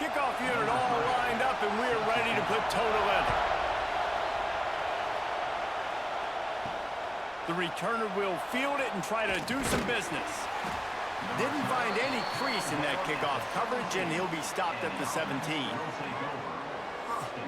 Kickoff unit all lined up, and we're ready to put toe to leather. The returner will field it and try to do some business. Didn't find any crease in that kickoff coverage, and he'll be stopped at the 17.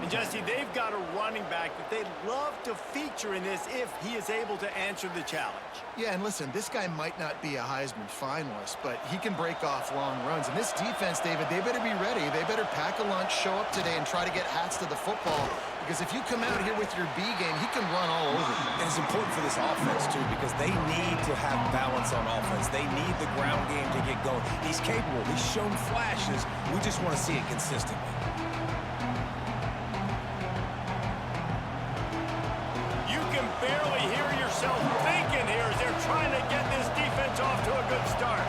And Jesse, they've got a running back that they'd love to feature in this if he is able to answer the challenge. Yeah, and listen, this guy might not be a Heisman finalist, but he can break off long runs. And this defense, David, they better be ready. They better pack a lunch, show up today, and try to get hats to the football. Because if you come out here with your B game, he can run all over you. And it's important for this offense, too, because they need to have balance on offense. They need the ground game to get going. He's capable. He's shown flashes. We just want to see it consistently. Barely hear yourself thinking here as they're trying to get this defense off to a good start.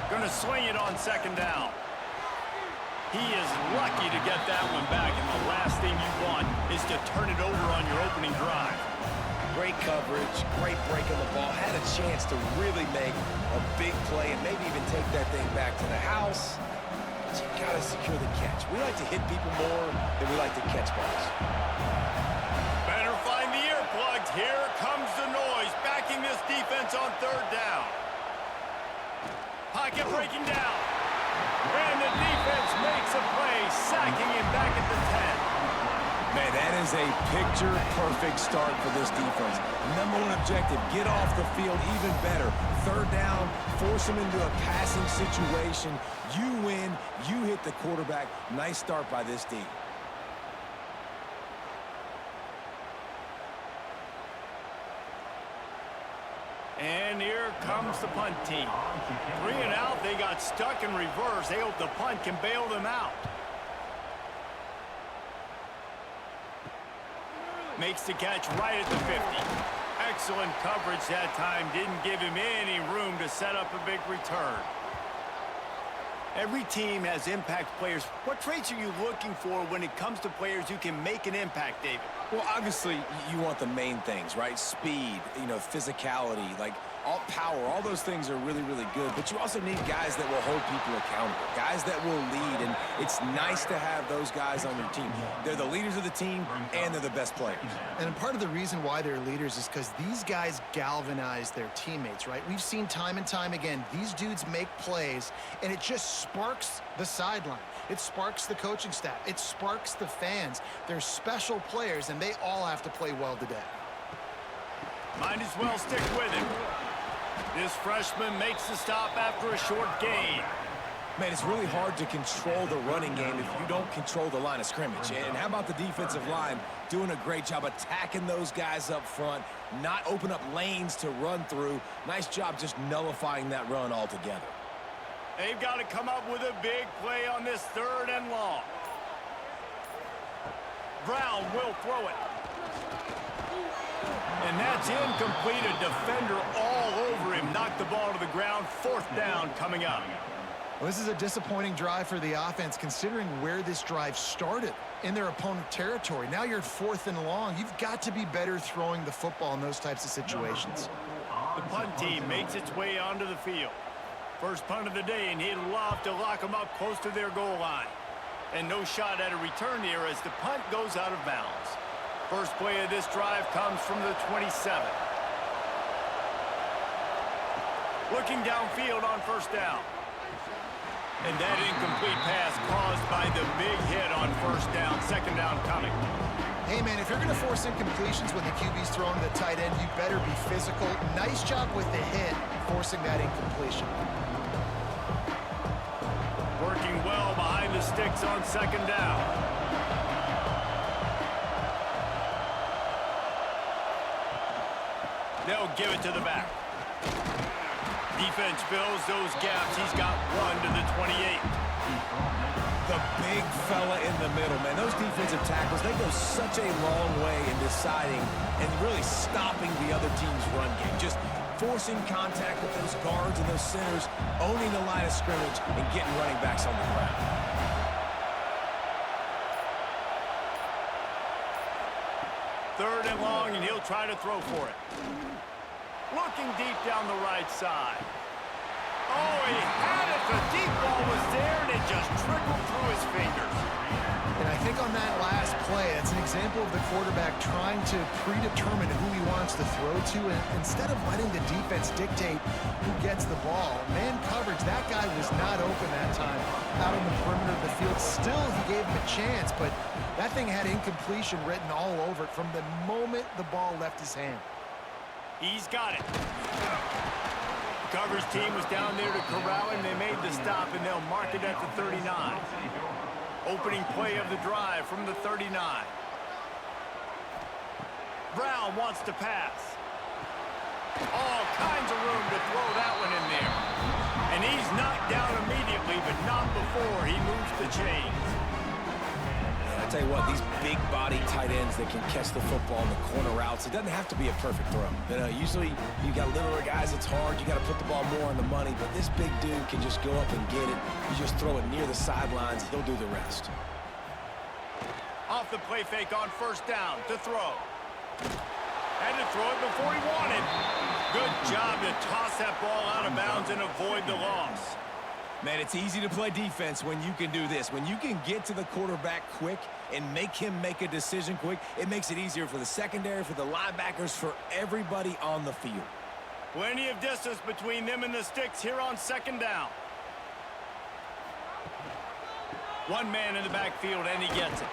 Gonna swing it on second down. He is lucky to get that one back, and the last thing you want is to turn it over on your opening drive. Great coverage, great break on the ball. Had a chance to really make a big play and maybe even take that thing back to the house. But you gotta secure the catch. We like to hit people more than we like to catch balls. Here comes the noise, backing this defense on third down. Pocket breaking down. And the defense makes a play, sacking him back at the 10. Man, that is a picture-perfect start for this defense. Number one objective, get off the field even better. Third down, force him into a passing situation. You win, you hit the quarterback. Nice start by this team. And here comes the punt team. 3 and out, they got stuck in reverse. They hope the punt can bail them out. Makes the catch right at the 50. Excellent coverage that time. Didn't give him any room to set up a big return. Every team has impact players. What traits are you looking for when it comes to players who can make an impact, David? Well, obviously, you want the main things, right? Speed, physicality, like all power, all those things are really, really good. But you also need guys that will hold people accountable, guys that will lead. And it's nice to have those guys on your team. They're the leaders of the team, and they're the best players. And part of the reason why they're leaders is because these guys galvanize their teammates, right? We've seen time and time again, these dudes make plays, and it just sparks the sideline. It sparks the coaching staff. It sparks the fans. They're special players, and they all have to play well today. Might as well stick with him. This freshman makes the stop after a short gain. Man, it's really hard to control the running game if you don't control the line of scrimmage. And how about the defensive line doing a great job attacking those guys up front, not open up lanes to run through. Nice job just nullifying that run altogether. They've got to come up with a big play on this 3rd and long. Brown will throw it. And that's incomplete. A defender all over him. Knocked the ball to the ground. 4th down coming up. Well, this is a disappointing drive for the offense, considering where this drive started in their opponent territory. Now you're at 4th and long. You've got to be better throwing the football in those types of situations. The punt team makes its way onto the field. First punt of the day, and he'd love to lock them up close to their goal line. And no shot at a return here as the punt goes out of bounds. First play of this drive comes from the 27. Looking downfield on 1st down. And that incomplete pass caused by the big hit on 1st down. 2nd down coming. Hey, man, if you're going to force incompletions when the QB's throwing to the tight end, you better be physical. Nice job with the hit, forcing that incompletion. Working well behind the sticks on 2nd down. They'll give it to the back. Defense fills those gaps. He's got 1 to the 28. The big fella in the middle, man. Those defensive tackles, they go such a long way in deciding and really stopping the other team's run game. Just forcing contact with those guards and those centers, owning the line of scrimmage, and getting running backs on the ground. Third and long, and he'll try to throw for it. Looking deep down the right side. Oh, he had it. The deep ball was there, and it just trickled through his fingers. And I think on that last play, it's an example of the quarterback trying to predetermine who he wants to throw to, and instead of letting the defense dictate who gets the ball. Man coverage, that guy was not open that time out on the perimeter of the field. Still, he gave him a chance, but that thing had incompletion written all over it from the moment the ball left his hand. He's got it. The coverage team was down there to corral him. They made the stop, and they'll mark it at the 39. Opening play of the drive from the 39. Brown wants to pass. All kinds of room to throw that one in there. And he's knocked down immediately, but not before he moves the chains. I tell you what, these big body tight ends that can catch the football in the corner routes, it doesn't have to be a perfect throw. You know, usually you got littler guys, it's hard, you got to put the ball more on the money, but this big dude can just go up and get it. You just throw it near the sidelines, he'll do the rest. Off the play fake on first down to throw. Had to throw it before he wanted. Good job to toss that ball out of bounds and avoid the loss. Man, it's easy to play defense when you can do this. When you can get to the quarterback quick and make him make a decision quick, it makes it easier for the secondary, for the linebackers, for everybody on the field. Plenty of distance between them and the sticks here on second down. One man in the backfield, and he gets it.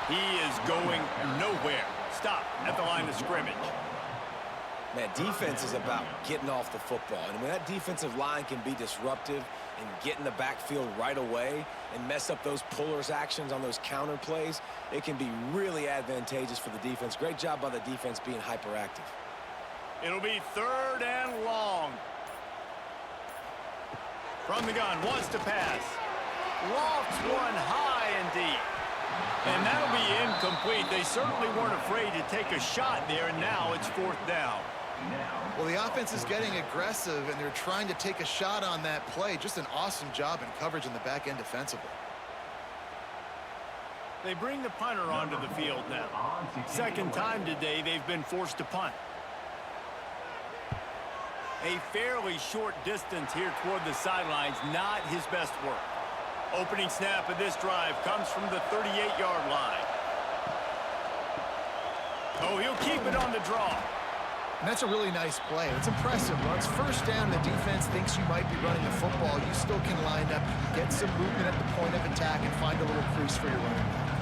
He is going nowhere. Stop at the line of scrimmage. Man, defense is about getting off the football. And when that defensive line can be disruptive and get in the backfield right away and mess up those pullers actions on those counter plays, it can be really advantageous for the defense. Great job by the defense being hyperactive. It'll be third and long. From the gun, wants to pass. Lofts one high and deep. And that'll be incomplete. They certainly weren't afraid to take a shot there, and now it's fourth down. Well, the offense is getting aggressive, and they're trying to take a shot on that play. Just an awesome job in coverage in the back end defensively. They bring the punter onto the field now. Second time today they've been forced to punt. A fairly short distance here toward the sidelines, not his best work. Opening snap of this drive comes from the 38-yard line. Oh, he'll keep it on the draw. And that's a really nice play. It's impressive. Once first down, the defense thinks you might be running the football. You still can line up, get some movement at the point of attack, and find a little crease for your running back.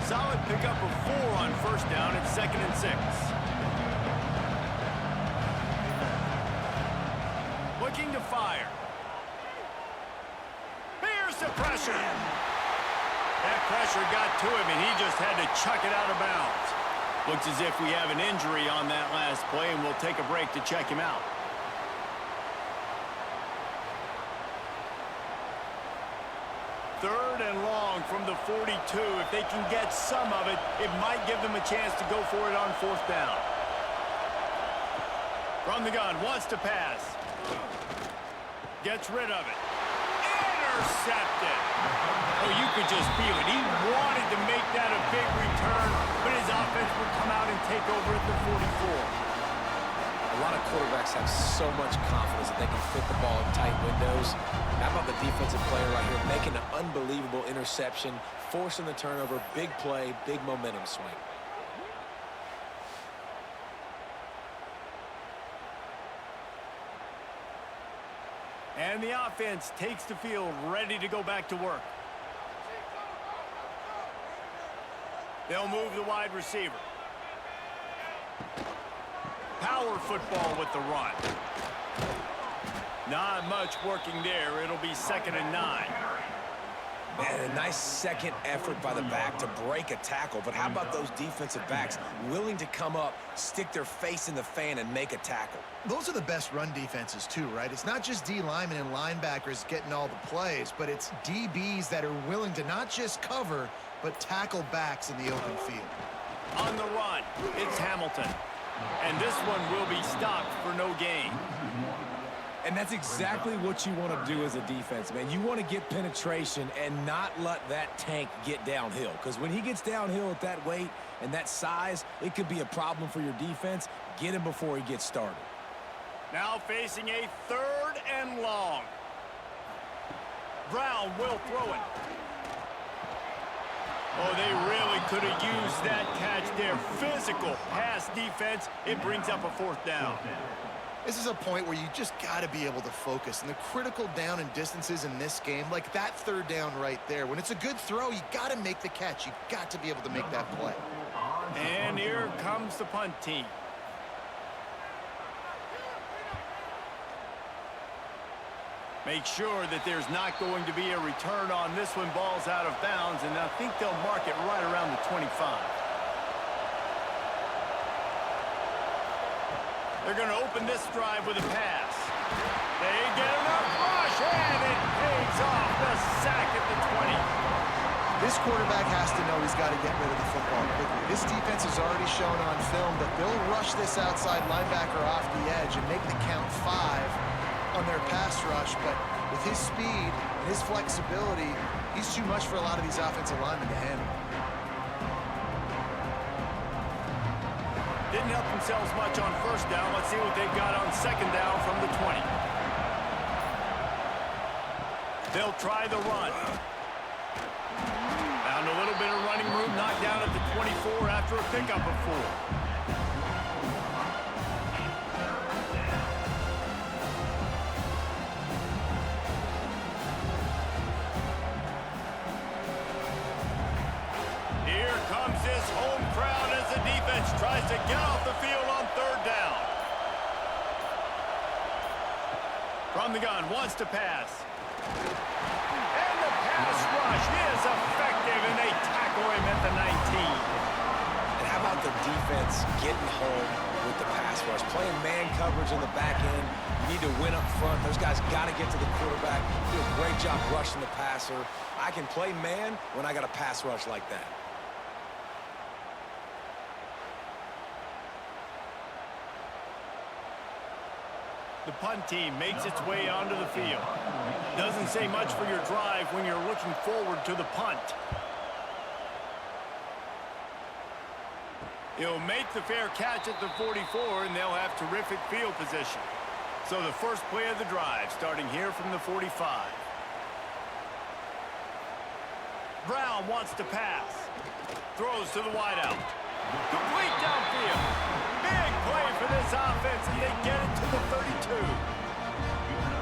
Solid pickup of 4 on first down at 2nd and 6. Looking to fire. Here's the pressure. That pressure got to him, and he just had to chuck it out of bounds. Looks as if we have an injury on that last play, and we'll take a break to check him out. Third and long from the 42. If they can get some of it, it might give them a chance to go for it on fourth down. From the gun, wants to pass. Gets rid of it. Intercepted. Oh, you could just feel it. He wanted to make that a big return, but his offense would come out and take over at the 44. A lot of quarterbacks have so much confidence that they can fit the ball in tight windows. How about the defensive player right here making an unbelievable interception, forcing the turnover, big play, big momentum swing. And the offense takes the field, ready to go back to work. They'll move the wide receiver. Power football with the run. Not much working there. It'll be 2nd and 9. Man, a nice second effort by the back to break a tackle. But how about those defensive backs willing to come up, stick their face in the fan, and make a tackle? Those are the best run defenses too, right? It's not just D linemen and linebackers getting all the plays, but it's DBs that are willing to not just cover, but tackle backs in the open field. On the run, it's Hamilton. And this one will be stopped for no gain. And that's exactly what you want to do as a defense, man. You want to get penetration and not let that tank get downhill. Because when he gets downhill at that weight and that size, it could be a problem for your defense. Get him before he gets started. Now facing a 3rd and long. Brown will throw it. Oh, they really could have used that catch there. Physical pass defense. It brings up a 4th down. This is a point where you just got to be able to focus. And the critical down and distances in this game, like that 3rd down right there, when it's a good throw, you got to make the catch. You got to be able to make that play. And here comes the punt team. Make sure that there's not going to be a return on this one. Ball's out of bounds, and I think they'll mark it right around the 25. They're going to open this drive with a pass. They get enough rush, and it pays off. The sack at the 20. This quarterback has to know he's got to get rid of the football quickly. This defense has already shown on film that they'll rush this outside linebacker off the edge and make the count 5 on their pass rush, but with his speed and his flexibility, he's too much for a lot of these offensive linemen to handle. Didn't help themselves much on 1st down. Let's see what they've got on 2nd down from the 20. They'll try the run. Found a little bit of running room, knocked down at the 24 after a pickup of 4. Tries to get off the field on 3rd down. From the gun, wants to pass. And the pass rush is effective, and they tackle him at the 19. And how about the defense getting home with the pass rush? Playing man coverage in the back end. You need to win up front. Those guys got to get to the quarterback. Do a great job rushing the passer. I can play man when I got a pass rush like that. The punt team makes its way onto the field. Doesn't say much for your drive when you're looking forward to the punt. He'll make the fair catch at the 44, and they'll have terrific field position. So the first play of the drive, starting here from the 45. Brown wants to pass. Throws to the wideout. Complete downfield. Big play for this offense, and they get it to the 32.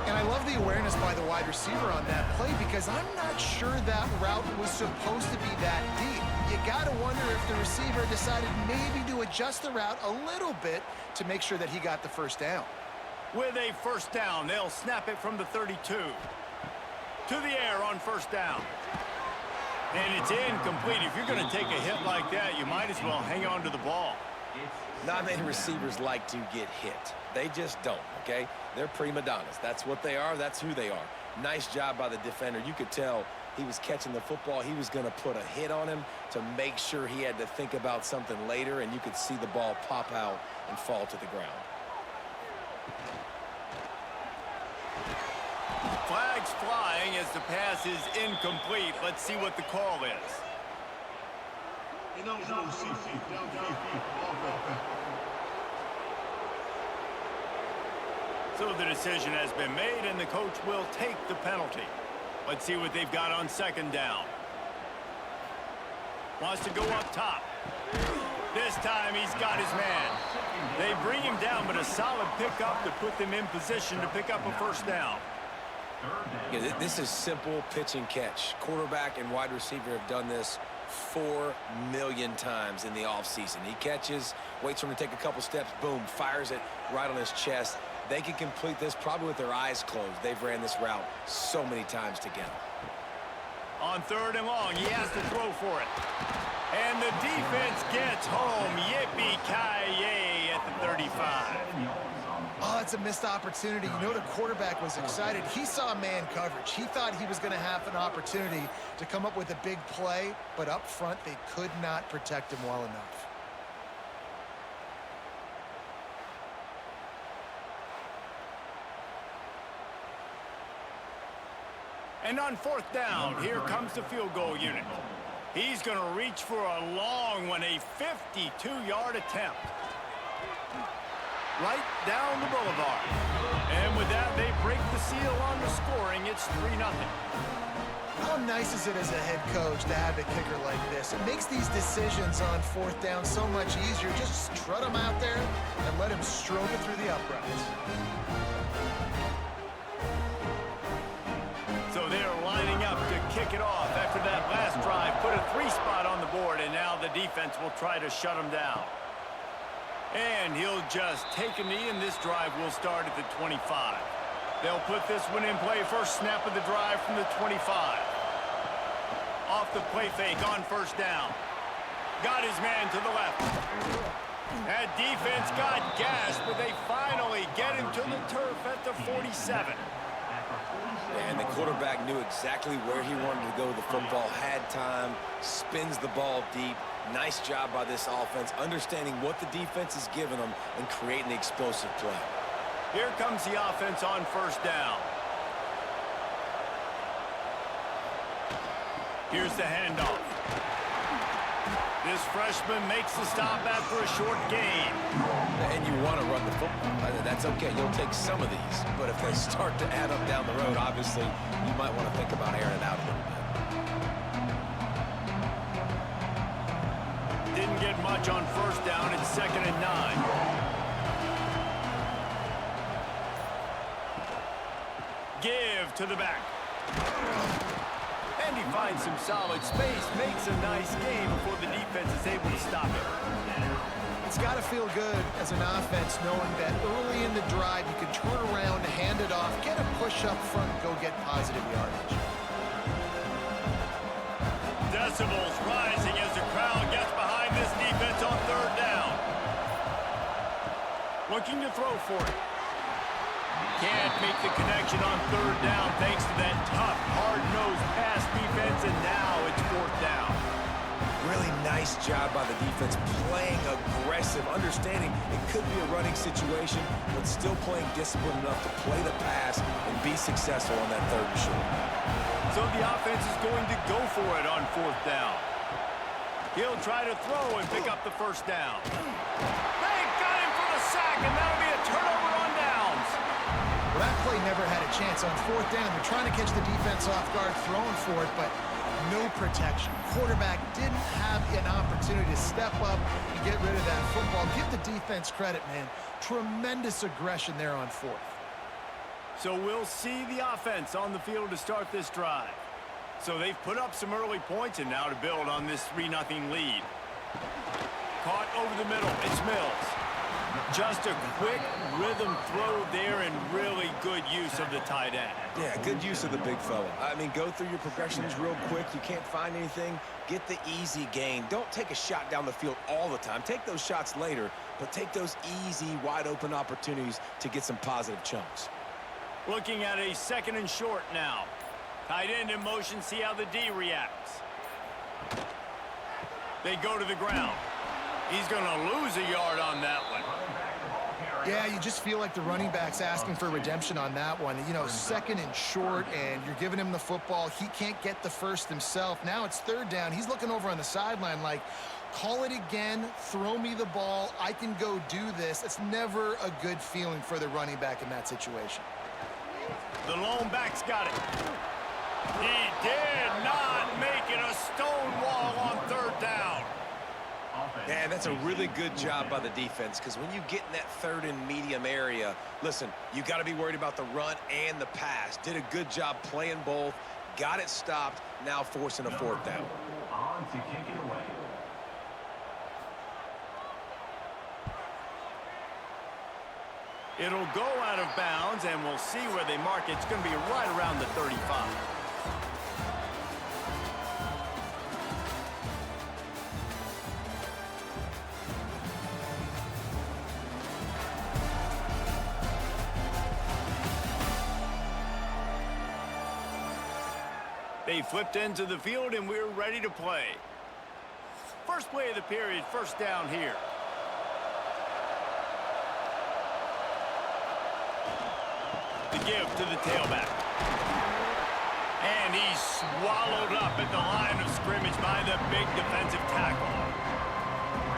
And I love the awareness by the wide receiver on that play, because I'm not sure that route was supposed to be that deep. You got to wonder if the receiver decided maybe to adjust the route a little bit to make sure that he got the 1st down. With a 1st down, they'll snap it from the 32. To the air on 1st down. And it's incomplete. If you're going to take a hit like that, you might as well hang on to the ball. Not many receivers like to get hit. They just don't, okay? They're prima donnas. That's what they are. That's who they are. Nice job by the defender. You could tell he was catching the football. He was going to put a hit on him to make sure he had to think about something later, and you could see the ball pop out and fall to the ground. Flags flying as the pass is incomplete. Let's see what the call is. So the decision has been made, and the coach will take the penalty. Let's see what they've got on 2nd down. Wants to go up top. This time he's got his man. They bring him down, but a solid pickup to put them in position to pick up a 1st down. Yeah, this is simple pitch and catch. Quarterback and wide receiver have done this 4 million times in the offseason. He catches, waits for him to take a couple steps, boom, fires it right on his chest. They can complete this probably with their eyes closed. They've ran this route so many times together. On 3rd and long, he has to throw for it. And the defense gets home. Yippee-ki-yay at the 35. Oh, that's a missed opportunity. You know, the quarterback was excited. He saw man coverage. He thought he was going to have an opportunity to come up with a big play, but up front, they could not protect him well enough. And on 4th down, here comes the field goal unit. He's going to reach for a long one, a 52-yard attempt. right down the boulevard. And with that, they break the seal on the scoring. It's 3-0. How nice is it as a head coach to have a kicker like this? It makes these decisions on fourth down so much easier. Just strut him out there and let him stroke it through the uprights. So they're lining up to kick it off after that last drive. Put a 3-spot on the board, and now the defense will try to shut him down. And he'll just take a knee, and this drive will start at the 25. They'll put this one in play. First snap of the drive from the 25. Off the play fake on first down. Got his man to the left. That defense got gassed, but they finally get him to the turf at the 47. And the quarterback knew exactly where he wanted to go with the football, had time, spins the ball deep. Nice job by this offense, understanding what the defense is giving them and creating the explosive play. Here comes the offense on first down. Here's the handoff. This freshman makes the stop after a short gain. And you want to run the football. That's okay. You'll take some of these. But if they start to add up down the road, obviously, you might want to think about airing it out a little bit. Didn't get much on first down. It's 2nd and 9. Give to the back. And he finds some solid space, makes a nice game before the defense is able to stop it. It's got to feel good as an offense knowing that early in the drive you can turn around, hand it off, get a push up front, go get positive yardage. Decibels rising as the crowd gets behind this defense on third down. Looking to throw for it. Can't make the connection on third down thanks to that tough, hard-nosed pass defense, and now it's fourth down. Really nice job by the defense, playing aggressive, understanding it could be a running situation, but still playing disciplined enough to play the pass and be successful on that third and short. So the offense is going to go for it on fourth down. He'll try to throw and pick up the first down. They got him for the sack, and that'll be a turnover on downs. Well, that play never had a chance on fourth down. They're trying to catch the defense off guard, throwing for it, but no protection. Quarterback didn't have an opportunity to step up and get rid of that football. Give the defense credit, man. Tremendous aggression there on fourth. So we'll see the offense on the field to start this drive. So they've put up some early points, and now to build on this 3-0 lead. Caught over the middle. It's Mills. Just a quick rhythm throw there and really good use of the tight end. Yeah, good use of the big fella. I mean, go through your progressions real quick. You can't find anything. Get the easy gain. Don't take a shot down the field all the time. Take those shots later, but take those easy, wide-open opportunities to get some positive chunks. Looking at a 2nd and short now. Tight end in motion, see how the D reacts. They go to the ground. He's going to lose a yard on that one. Yeah, you just feel like the running back's asking for redemption on that one. You know, 2nd and short, and you're giving him the football. He can't get the first himself. Now it's third down. He's looking over on the sideline like, call it again, throw me the ball, I can go do this. It's never a good feeling for the running back in that situation. The lone back's got it. He did not make it a stone wall on third down. Yeah, that's a really good job by the defense, because when you get in that third and medium area, listen, you got to be worried about the run and the pass. Did a good job playing both, got it stopped, now forcing a fourth down. On to kick it away. It'll go out of bounds, and we'll see where they mark it. It's going to be right around the 35. They flipped into the field, and we're ready to play. First play of the period, first down here. The give to the tailback. And he's swallowed up at the line of scrimmage by the big defensive tackle.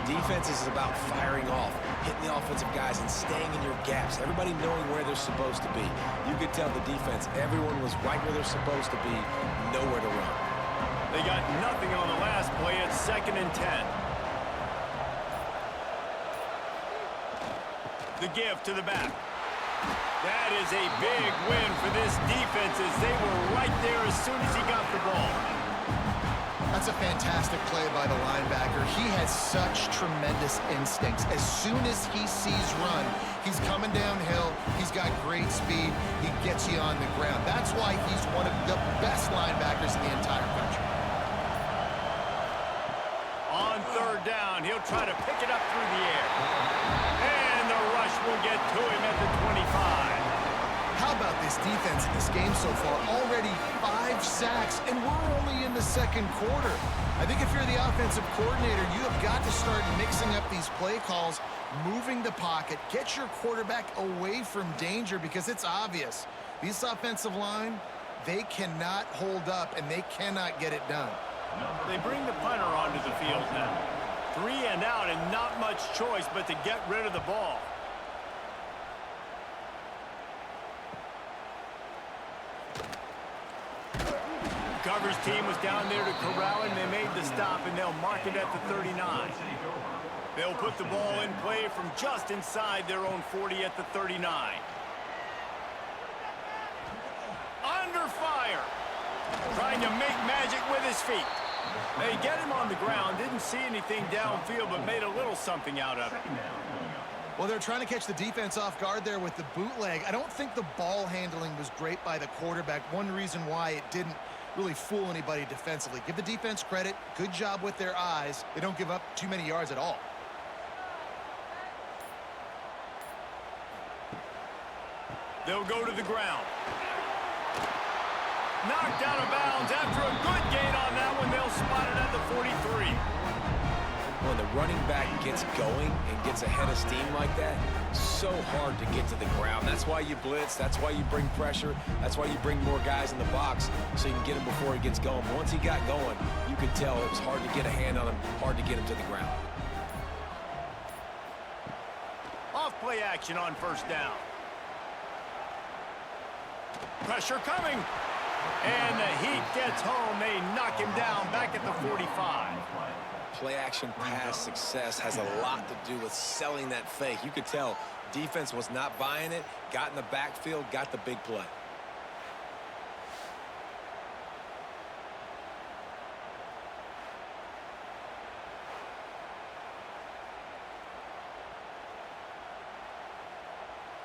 Defense is about firing off, hitting the offensive guys, and staying in your gaps. Everybody knowing where they're supposed to be. You could tell the defense, everyone was right where they're supposed to be, nowhere to run. They got nothing on the last play. It's 2nd and 10. The give to the back. That is a big win for this defense as they were right there as soon as he got the ball. That's a fantastic play by the linebacker. He has such tremendous instincts. As soon as he sees run, he's coming downhill. He's got great speed. He gets you on the ground. That's why he's one of the best linebackers in the entire country. On 3rd down, he'll try to pick it up through the air. And the rush will get to him at the 25. How about this defense in this game so far? Already 5 sacks, and we're only in the 2nd quarter. I think if you're the offensive coordinator, you have got to start mixing up these play calls, moving the pocket, get your quarterback away from danger, because it's obvious. This offensive line, they cannot hold up, and they cannot get it done. They bring the punter onto the field now. 3 and out, and not much choice but to get rid of the ball. Coverage team was down there to corral him. They made the stop, and they'll mark it at the 39. They'll put the ball in play from just inside their own 40 at the 39. Under fire. Trying to make magic with his feet. They get him on the ground. Didn't see anything downfield, but made a little something out of it. Well, they're trying to catch the defense off guard there with the bootleg. I don't think the ball handling was great by the quarterback. One reason why it didn't really fool anybody defensively. Give the defense credit. Good job with their eyes. They don't give up too many yards at all. They'll go to the ground. Knocked out of bounds after a good gain on that one. They'll spot it at the 43. When the running back gets going and gets ahead of steam like that, so hard to get to the ground. That's why you blitz. That's why you bring pressure. That's why you bring more guys in the box so you can get him before he gets going. But once he got going, you could tell it was hard to get a hand on him, hard to get him to the ground. Off play action on 1st down. Pressure coming. And the heat gets home. They knock him down back at the 45. Play-action pass success has a lot to do with selling that fake. You could tell defense was not buying it, got in the backfield, got the big play.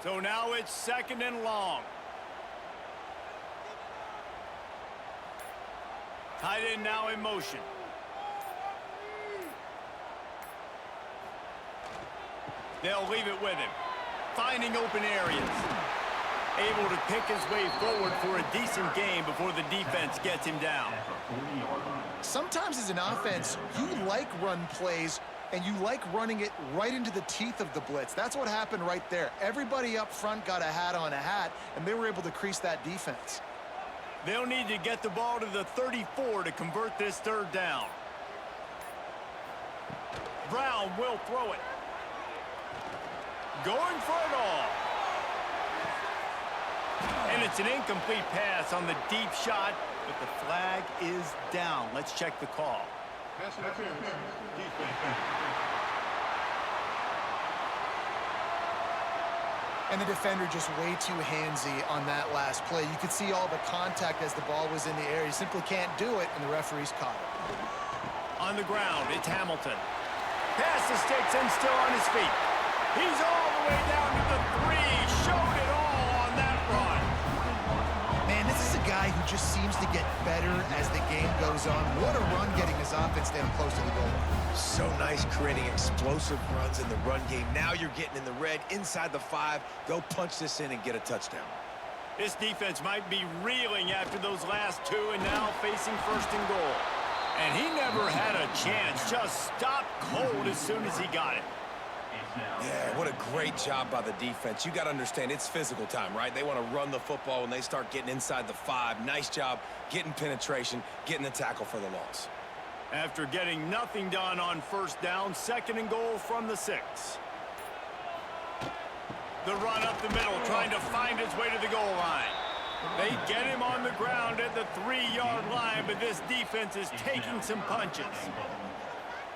So now it's 2nd and long. Tight end now in motion. They'll leave it with him. Finding open areas. Able to pick his way forward for a decent game before the defense gets him down. Sometimes as an offense, you like run plays, and you like running it right into the teeth of the blitz. That's what happened right there. Everybody up front got a hat on a hat, and they were able to crease that defense. They'll need to get the ball to the 34 to convert this 3rd down. Brown will throw it. Going for it all. And it's an incomplete pass on the deep shot, but the flag is down. Let's check the call. And the defender just way too handsy on that last play. You could see all the contact as the ball was in the air. You simply can't do it, and the referee's caught it. On the ground, it's Hamilton. Pass the sticks and still on his feet. He's all the way down to the 3. Showed it all on that run. Man, this is a guy who just seems to get better as the game goes on. What a run getting his offense down close to the goal. So nice creating explosive runs in the run game. Now you're getting in the red, inside the 5. Go punch this in and get a touchdown. This defense might be reeling after those last 2 and now facing 1st and goal. And he never had a chance. Just stopped cold as soon as he got it. Yeah, what a great job by the defense. You got to understand, it's physical time, right? They want to run the football when they start getting inside the 5. Nice job getting penetration, getting the tackle for the loss. After getting nothing done on first down, 2nd and goal from the 6. The run up the middle, trying to find his way to the goal line. They get him on the ground at the 3-yard line, but this defense is taking some punches.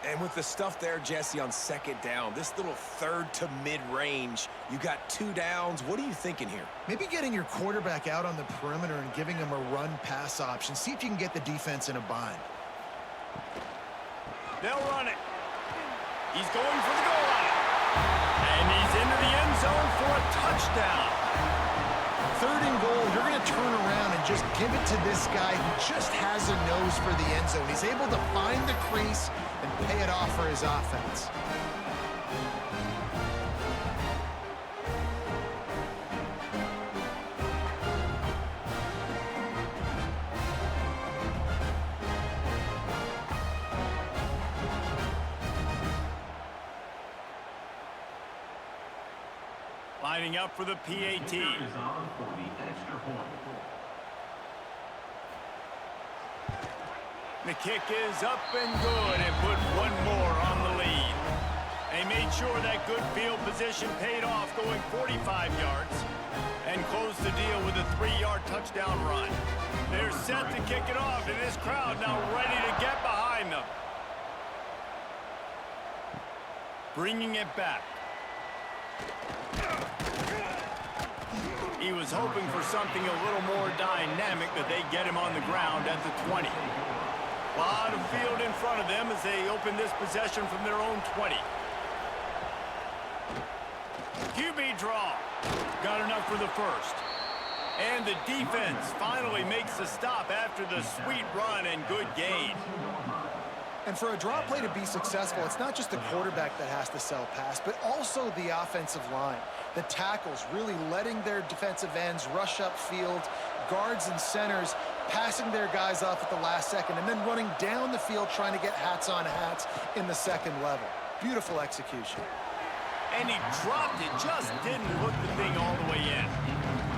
And with the stuff there, Jesse, on 2nd down, this little 3rd to mid-range, you got 2 downs. What are you thinking here? Maybe getting your quarterback out on the perimeter and giving him a run-pass option. See if you can get the defense in a bind. They'll run it. He's going for the goal line. And he's into the end zone for a touchdown. 3rd and goal, you're going to turn around and just give it to this guy who just has a nose for the end zone. He's able to find the crease and pay it off for his offense. Lining up for the PAT. Is on for the extra point. The kick is up and good and put one more on the lead. They made sure that good field position paid off, going 45 yards, and closed the deal with a 3-yard touchdown run. They're set to kick it off, and this crowd now ready to get behind them. Bringing it back. He was hoping for something a little more dynamic, but they get him on the ground at the 20. A lot of field in front of them as they open this possession from their own 20. QB draw. Got enough for the 1st. And the defense finally makes the stop after the sweet run and good gain. And for a draw play to be successful, it's not just the quarterback that has to sell pass, but also the offensive line. The tackles really letting their defensive ends rush upfield, guards and centers passing their guys off at the last second, and then running down the field trying to get hats on hats in the 2nd level. Beautiful execution. And he dropped it, just didn't hook the thing all the way in.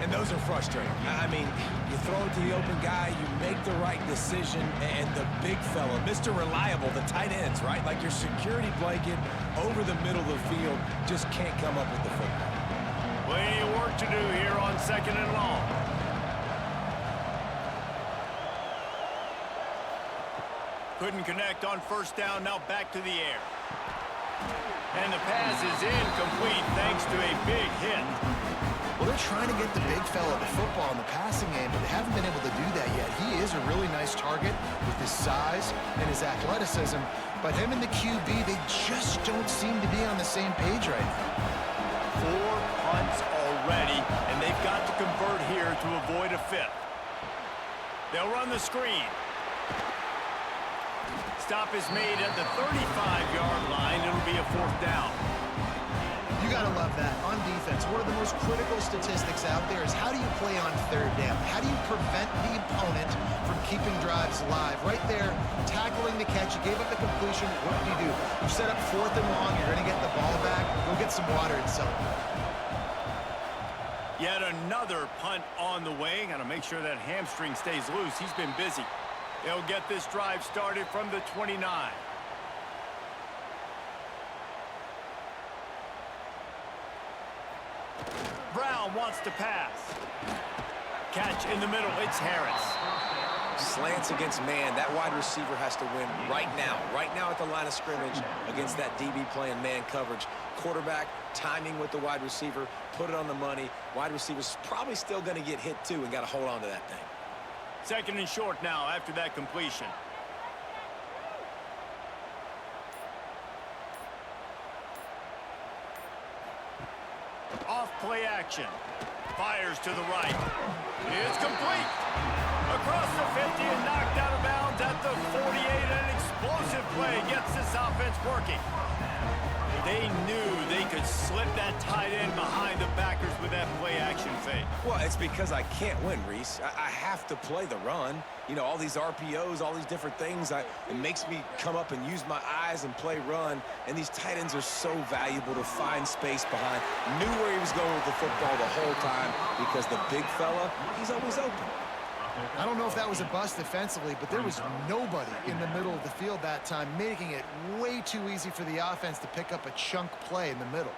And those are frustrating. I mean, you throw it to the open guy, you make the right decision, and the big fella, Mr. Reliable, the tight ends, right? Like your security blanket over the middle of the field, just can't come up with the football. Plenty of work to do here on 2nd and long. Couldn't connect on first down, now back to the air. And the pass is incomplete thanks to a big hit. Well, they're trying to get the big fella the football in the passing game, but they haven't been able to do that yet. He is a really nice target with his size and his athleticism, but him and the QB, they just don't seem to be on the same page right now. 4 punts already, and they've got to convert here to avoid a 5th. They'll run the screen. Stop is made at the 35-yard line. It'll be a 4th down. You got to love that. On defense, one of the most critical statistics out there is how do you play on 3rd down? How do you prevent the opponent from keeping drives alive? Right there, tackling the catch. You gave up the completion. What do? You set up 4th and long. You're going to get the ball back. Go get some water and celebrate. Yet another punt on the way. Got to make sure that hamstring stays loose. He's been busy. They'll get this drive started from the 29. Brown wants to pass. Catch in the middle. It's Harris. Slants against man. That wide receiver has to win right now at the line of scrimmage against that DB playing man coverage. Quarterback timing with the wide receiver, put it on the money. Wide receiver's probably still going to get hit too and got to hold on to that thing. 2nd and short now after that completion. Off play action. Fires to the right. It's complete. Across the 50 and knocked out of bounds at the 48. An explosive play gets this offense working. They knew they could slip that tight end behind the backers with that play action fake. Well, it's because I can't win, Reese. I have to play the run. You know, all these RPOs, all these different things. It makes me come up and use my eyes and play run. And these tight ends are so valuable to find space behind. Knew where he was going with the football the whole time because the big fella, he's always open. I don't know if that was a bust defensively, but there was nobody in the middle of the field that time, making it way too easy for the offense to pick up a chunk play in the middle.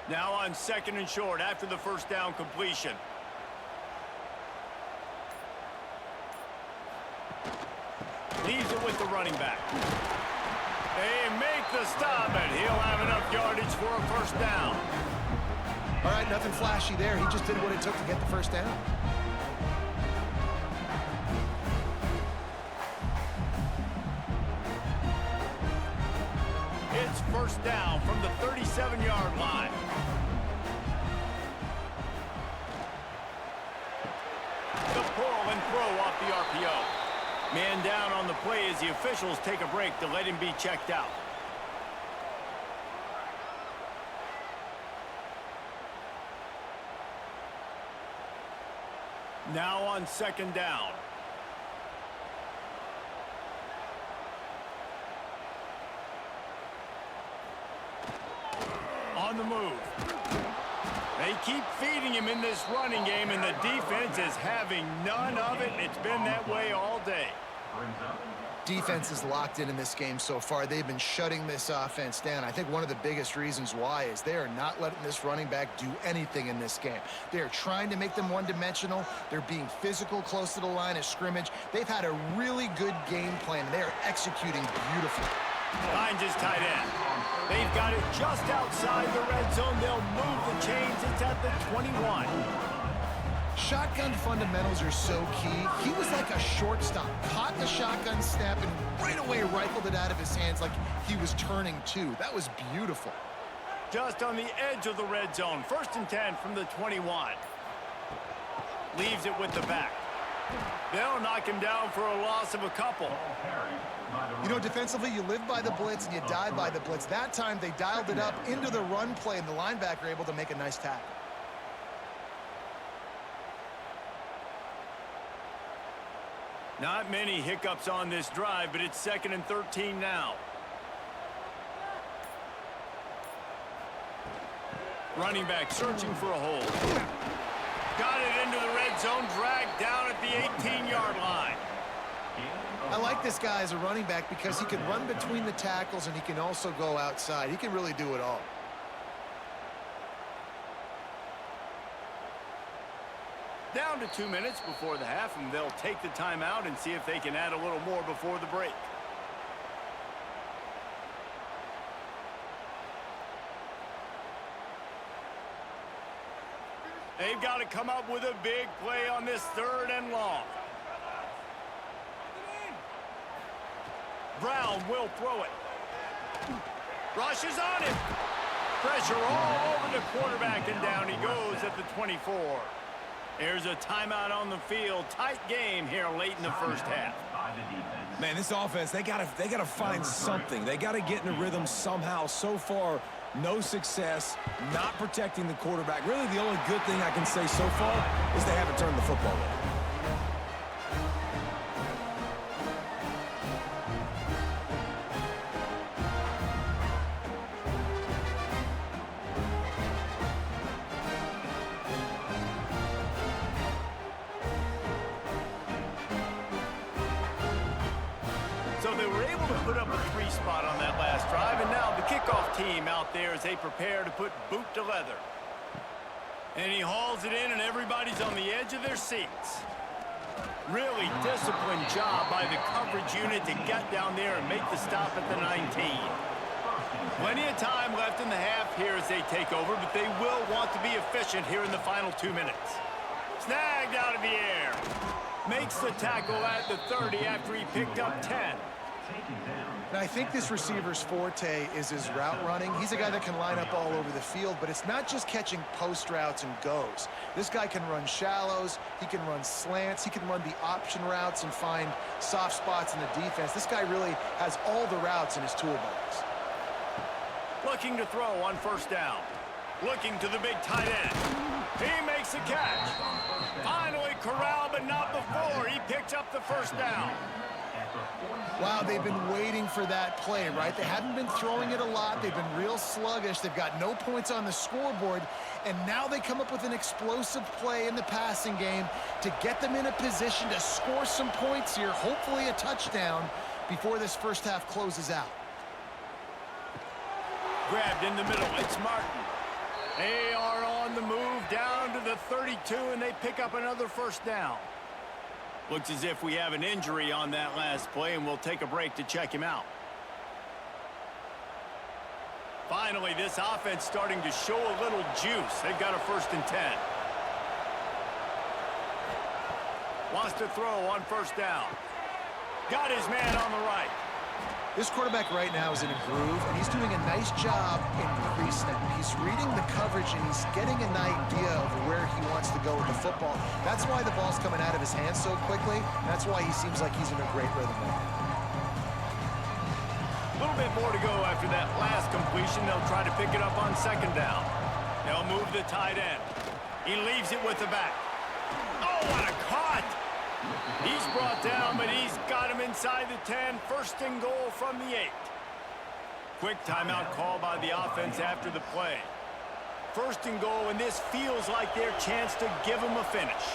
Now on 2nd and short after the first down completion. Leaves it with the running back. They make the stop, and he'll have enough yardage for a first down. All right, nothing flashy there. He just did what it took to get the first down. It's first down from the 37-yard line. The pull and throw off the RPO. Man down on the play as the officials take a break to let him be checked out. Now on 2nd down. On the move. They keep feeding him in this running game, and the defense is having none of it. It's been that way all day. Defense is locked in this game so far. They've been shutting this offense down. I think one of the biggest reasons why is they are not letting this running back do anything in this game. They are trying to make them one-dimensional. They're being physical close to the line of scrimmage. They've had a really good game plan. They are executing beautifully. Finds his tight end. They've got it just outside the red zone. They'll move the chains. It's at the 21. Shotgun fundamentals are so key. He was like a shortstop. Caught the shotgun snap and right away rifled it out of his hands like he was turning two. That was beautiful. Just on the edge of the red zone. 1st and 10 from the 21. Leaves it with the back. They'll knock him down for a loss of a couple. You know, defensively, you live by the blitz and you die by the blitz. That time, they dialed it up into the run play, and the linebacker able to make a nice tackle. Not many hiccups on this drive, but it's 2nd and 13 now. Running back searching for a hole. Got it into the red zone, dragged down at the 18-yard line. I like this guy as a running back because he can run between the tackles and he can also go outside. He can really do it all. Down to 2 minutes before the half, and they'll take the timeout and see if they can add a little more before the break. They've got to come up with a big play on this 3rd and long. Brown will throw it. Rushes on him. Pressure all over the quarterback, and down he goes at the 24. There's a timeout on the field. Tight game here late in the first half. Man, this offense, they gotta find something. They gotta get in a rhythm somehow. So far, no success, not protecting the quarterback. Really, the only good thing I can say so far is they haven't turned the football over. So they were able to put up a 3 spot on that last drive, and now the kickoff team out there as they prepare to put boot to leather. And he hauls it in, and everybody's on the edge of their seats. Really disciplined job by the coverage unit to get down there and make the stop at the 19. Plenty of time left in the half here as they take over, but they will want to be efficient here in the final 2 minutes. Snagged out of the air. Makes the tackle at the 30 after he picked up 10. And I think this receiver's forte is his route running. He's a guy that can line up all over the field, but it's not just catching post routes and goes. This guy can run shallows, he can run slants, he can run the option routes and find soft spots in the defense. This guy really has all the routes in his toolbox. Looking to throw on 1st down. Looking to the big tight end. He makes the catch. Finally corralled, but not before. He picks up the 1st down. Wow, they've been waiting for that play, right? They haven't been throwing it a lot. They've been real sluggish. They've got no points on the scoreboard. And now they come up with an explosive play in the passing game to get them in a position to score some points here, hopefully a touchdown, before this first half closes out. Grabbed in the middle. It's Martin. They are on the move down to the 32, and they pick up another first down. Looks as if we have an injury on that last play, and we'll take a break to check him out. Finally, this offense starting to show a little juice. They've got a 1st and 10. Wants to throw on first down. Got his man on the right. This quarterback right now is in a groove, and he's doing a nice job in pre-snap. He's reading the coverage, and he's getting an idea of where he wants to go with the football. That's why the ball's coming out of his hands so quickly. That's why he seems like he's in a great rhythm right now. A little bit more to go after that last completion. They'll try to pick it up on 2nd down. They'll move the tight end. He leaves it with the back. Oh, what a cut! He's brought down, but he's got him inside the 10. 1st and goal from the 8. Quick timeout call by the offense after the play. 1st and goal, and this feels like their chance to give them a finish.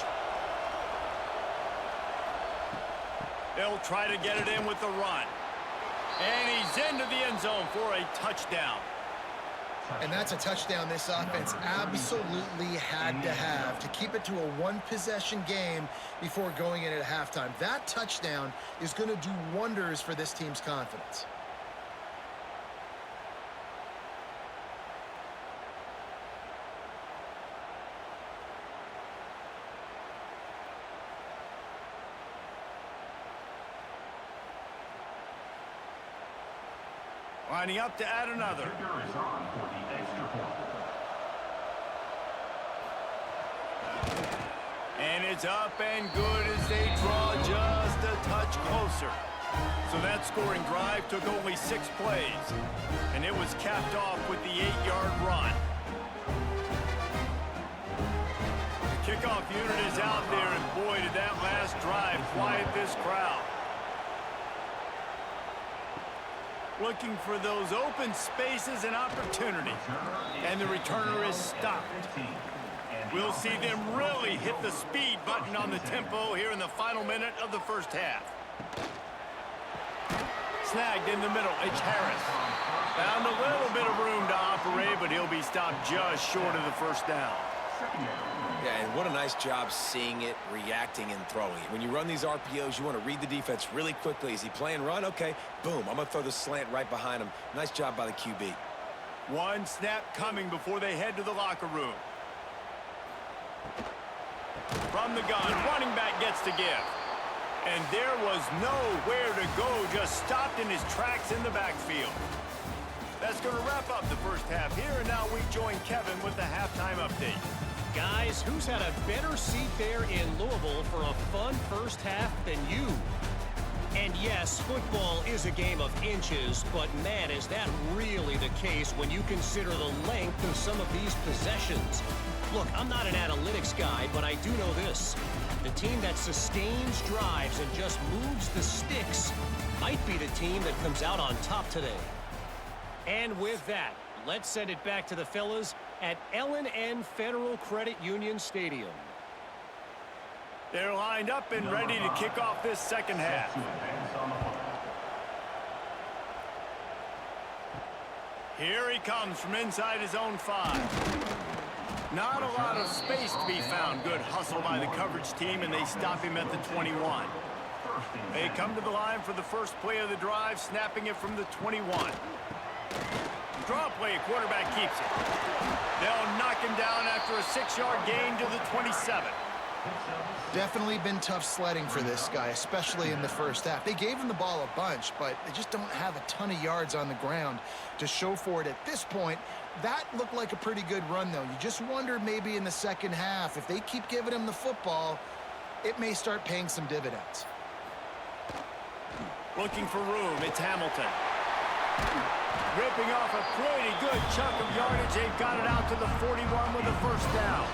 They'll try to get it in with the run. And he's into the end zone for a touchdown. And that's a touchdown this offense absolutely had to have to keep it to a 1-possession game before going in at halftime. That touchdown is going to do wonders for this team's confidence. Lining up to add another. And it's up and good as they draw just a touch closer. So that scoring drive took only 6 plays. And it was capped off with the 8-yard run. The kickoff unit is out there, and boy, did that last drive quiet this crowd. Looking for those open spaces and opportunity. And the returner is stopped. We'll see them really hit the speed button on the tempo here in the final minute of the first half. Snagged in the middle. It's Harris. Found a little bit of room to operate, but he'll be stopped just short of the first down. Yeah, and what a nice job seeing it, reacting, and throwing it. When you run these RPOs, you want to read the defense really quickly. Is he playing run? Okay, boom. I'm going to throw the slant right behind him. Nice job by the QB. One snap coming before they head to the locker room. From the gun, running back gets to give. And there was nowhere to go, just stopped in his tracks in the backfield. That's going to wrap up the first half here, and now we join Kevin with the halftime update. Guys, who's had a better seat there in Louisville for a fun first half than you? And yes, football is a game of inches, but man, is that really the case when you consider the length of some of these possessions. Look, I'm not an analytics guy, but I do know this. The team that sustains drives and just moves the sticks might be the team that comes out on top today. And with that, let's send it back to the fellas at L&N Federal Credit Union Stadium. They're lined up and ready to kick off this second half. Here he comes from inside his own 5. Not a lot of space to be found. Good hustle by the coverage team, and they stop him at the 21. They come to the line for the first play of the drive, snapping it from the 21. Draw play, quarterback keeps it. They'll knock him down after a 6-yard gain to the 27. Definitely been tough sledding for this guy, especially in the first half. They gave him the ball a bunch, but they just don't have a ton of yards on the ground to show for it at this point. That looked like a pretty good run, though. You just wonder maybe in the second half, if they keep giving him the football, it may start paying some dividends. Looking for room, it's Hamilton. Ripping off a pretty good chunk of yardage. They've got it out to the 41 with a first down.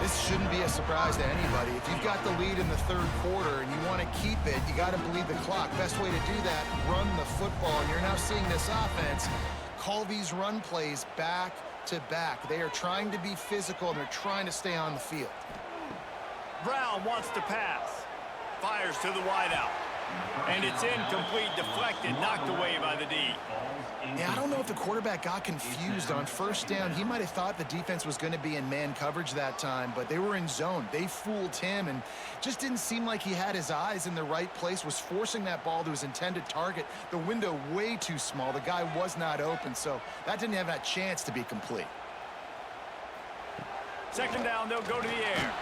This shouldn't be a surprise to anybody. If you've got the lead in the third quarter and you want to keep it, you got to bleed the clock. Best way to do that, run the football. And you're now seeing this offense call these run plays back to back. They are trying to be physical, and they're trying to stay on the field. Brown wants to pass. Fires to the wideout. And it's incomplete, deflected, knocked away by the D. Yeah, I don't know if the quarterback got confused on first down. He might have thought the defense was going to be in man coverage that time, but they were in zone. They fooled him, and just didn't seem like he had his eyes in the right place, was forcing that ball to his intended target. The window way too small. The guy was not open, so that didn't have that chance to be complete. Second down, they'll go to the air.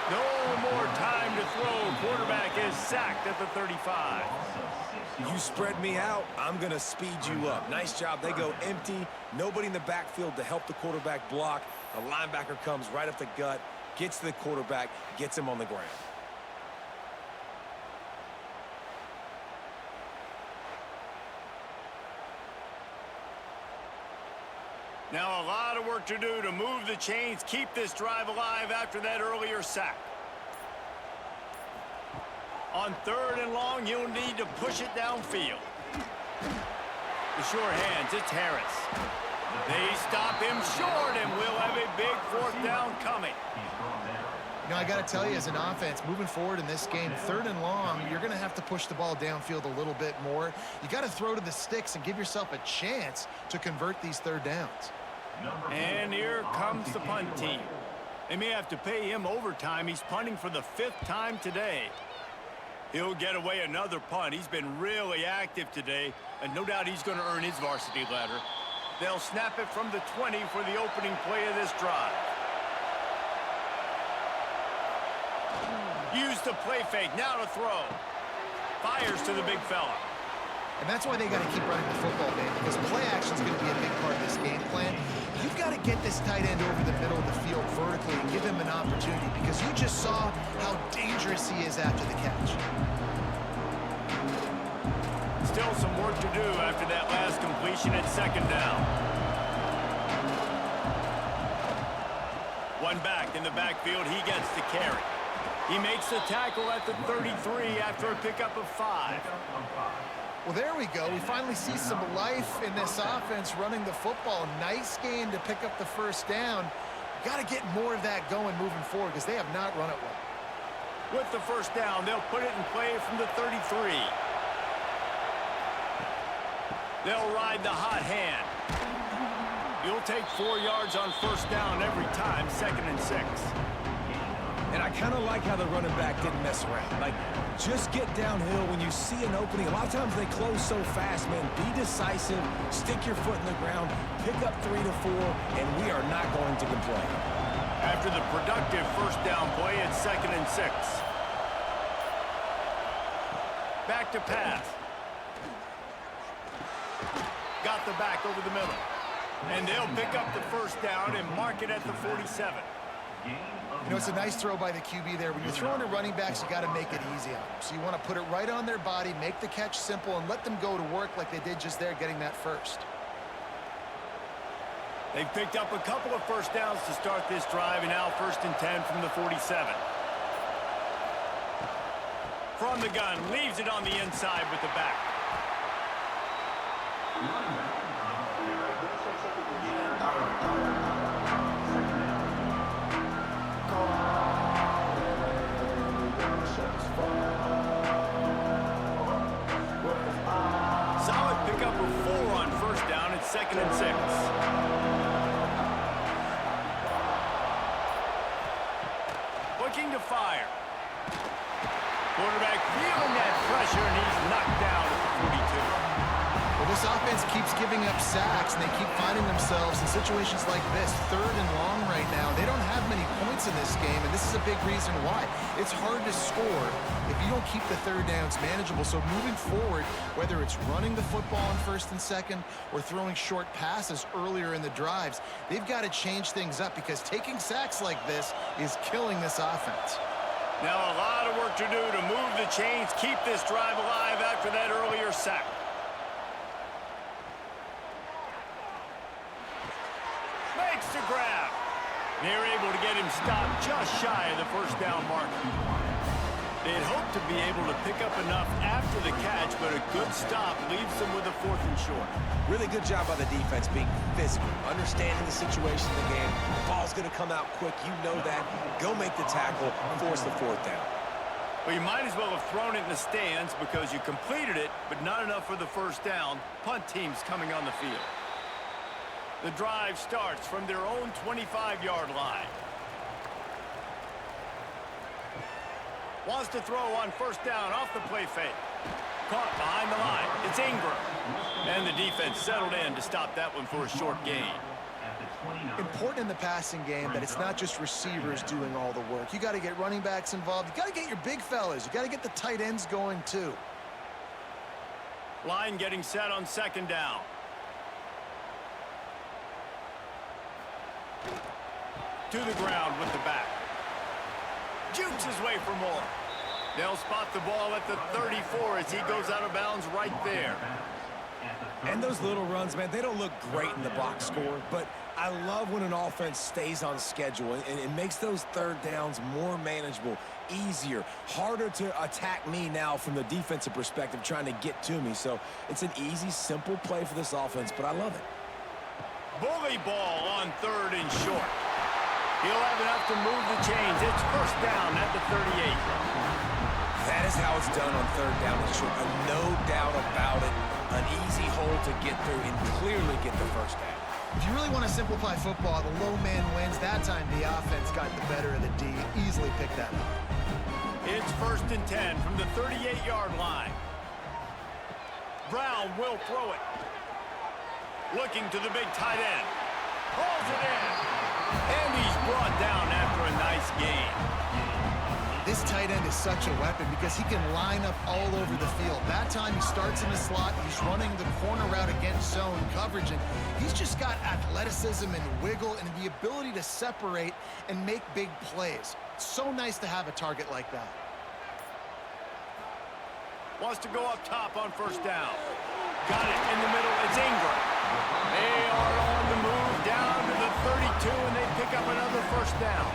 No more time to throw. Quarterback is sacked at the 35. You spread me out, I'm going to speed you up. Nice job. They go empty. Nobody in the backfield to help the quarterback block. The linebacker comes right up the gut, gets to the quarterback, gets him on the ground. Now a lot of work to do to move the chains, keep this drive alive after that earlier sack. On third and long, you'll need to push it downfield. The sure hands, it's Harris. They stop him short, and we'll have a big fourth down coming. You know, I got to tell you, as an offense, moving forward in this game, third and long, you're going to have to push the ball downfield a little bit more. You got to throw to the sticks and give yourself a chance to convert these third downs. And here comes the punt team. They may have to pay him overtime. He's punting for the 5th time today. He'll get away another punt. He's been really active today, and no doubt he's going to earn his varsity ladder. They'll snap it from the 20 for the opening play of this drive. Use the play fake, now to throw. Fires to the big fella. And that's why they got to keep running the football, man, because play action is going to be a big part of this game plan. You've got to get this tight end over the middle of the field vertically and give him an opportunity, because you just saw how dangerous he is after the catch. Still some work to do after that last completion at second down. One back in the backfield, he gets the carry. He makes the tackle at the 33 after a pickup of 5. Well, there we go. We finally see some life in this offense running the football. Nice game to pick up the first down. Got to get more of that going moving forward, because they have not run it well. With the first down, they'll put it in play from the 33. They'll ride the hot hand. You'll take 4 yards on first down every time, 2nd and 6. And I kind of like how the running back didn't mess around. Like, just get downhill when you see an opening. A lot of times they close so fast, man. Be decisive, stick your foot in the ground, pick up 3 to 4, and we are not going to complain. After the productive first down play, it's 2nd and 6. Back to pass. Got the back over the middle. And they'll pick up the first down and mark it at the 47. You know, it's a nice throw by the QB there. When you're throwing to running backs, you got to make it easy on them. So you want to put it right on their body, make the catch simple, and let them go to work like they did just there, getting that first. They've picked up a couple of first downs to start this drive, and now 1st and 10 from the 47. From the gun, leaves it on the inside with the back. Solid pickup of 4 on first down. It's 2nd and 6. Looking to fire. Quarterback feeling that pressure, and he's knocked down at the 42. Well, this offense keeps giving up sacks, and they keep finding themselves in situations like this, 3rd and long right now. They don't have many points in this game, and this is a big reason why. It's hard to score if you don't keep the third downs manageable. So moving forward, whether it's running the football on 1st and 2nd or throwing short passes earlier in the drives, they've got to change things up, because taking sacks like this is killing this offense. Now a lot of work to do to move the chains, keep this drive alive after that earlier sack. Makes the grab. They're able to get him stopped just shy of the first down marker. They'd hoped to be able to pick up enough after the catch, but a good stop leaves them with a 4th and short. Really good job by the defense being physical, understanding the situation in the game. The ball's going to come out quick. You know that. Go make the tackle, force the 4th down. Well, you might as well have thrown it in the stands because you completed it, but not enough for the 1st down. Punt team's coming on the field. The drive starts from their own 25-yard line. Wants to throw on 1st down off the play fake. Caught behind the line. It's Ingram. And the defense settled in to stop that one for a short gain. Important in the passing game that it's not just receivers doing all the work. You got to get running backs involved. You got to get your big fellas. You got to get the tight ends going too. Line getting set on 2nd down. To the ground with the back. Jukes his way for more. They'll spot the ball at the 34 as he goes out of bounds right there. And those little runs, man, they don't look great in the box score, but I love when an offense stays on schedule and it makes those 3rd downs more manageable, easier, harder to attack me now from the defensive perspective trying to get to me. So it's an easy, simple play for this offense, but I love it. Bully ball on 3rd and short. He'll have enough to move the chains. It's 1st down at the 38. That is how it's done on 3rd down and short. No doubt about it. An easy hole to get through and clearly get the 1st down. If you really want to simplify football, the low man wins. That time the offense got the better of the D. Easily picked that up. It's 1st and 10 from the 38-yard line. Brown will throw it. Looking to the big tight end. Pulls it in. And he's brought down after a nice gain. This tight end is such a weapon because he can line up all over the field. That time he starts in the slot. He's running the corner route against zone coverage. And he's just got athleticism and wiggle and the ability to separate and make big plays. It's so nice to have a target like that. Wants to go up top on 1st down. Got it in the middle. It's Ingram. They are on the move down to the 32, and they pick up another 1st down.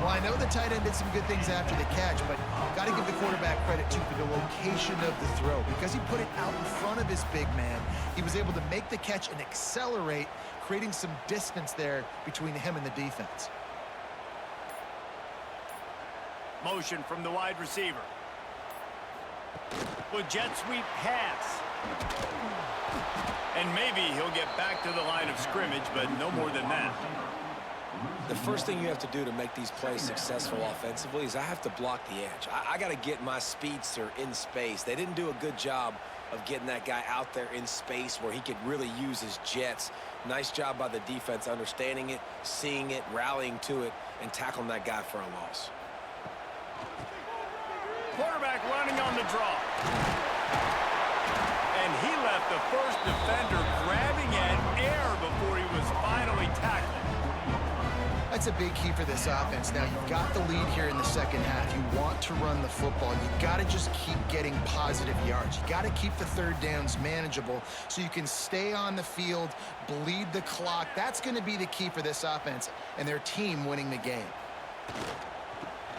Well, I know the tight end did some good things after the catch, but got to give the quarterback credit, too, for the location of the throw. Because he put it out in front of his big man, he was able to make the catch and accelerate, creating some distance there between him and the defense. Motion from the wide receiver. With jet sweep pass. And maybe he'll get back to the line of scrimmage, but no more than that. The first thing you have to do to make these plays successful offensively is I have to block the edge. I got to get my speedster in space. They didn't do a good job of getting that guy out there in space where he could really use his jets. Nice job by the defense understanding it, seeing it, rallying to it, and tackling that guy for a loss. Quarterback running on the draw. And he left the first defender grabbing at air before he was finally tackled. That's a big key for this offense. Now, you've got the lead here in the 2nd half. You want to run the football. You've got to just keep getting positive yards. You got to keep the 3rd downs manageable so you can stay on the field, bleed the clock. That's going to be the key for this offense and their team winning the game.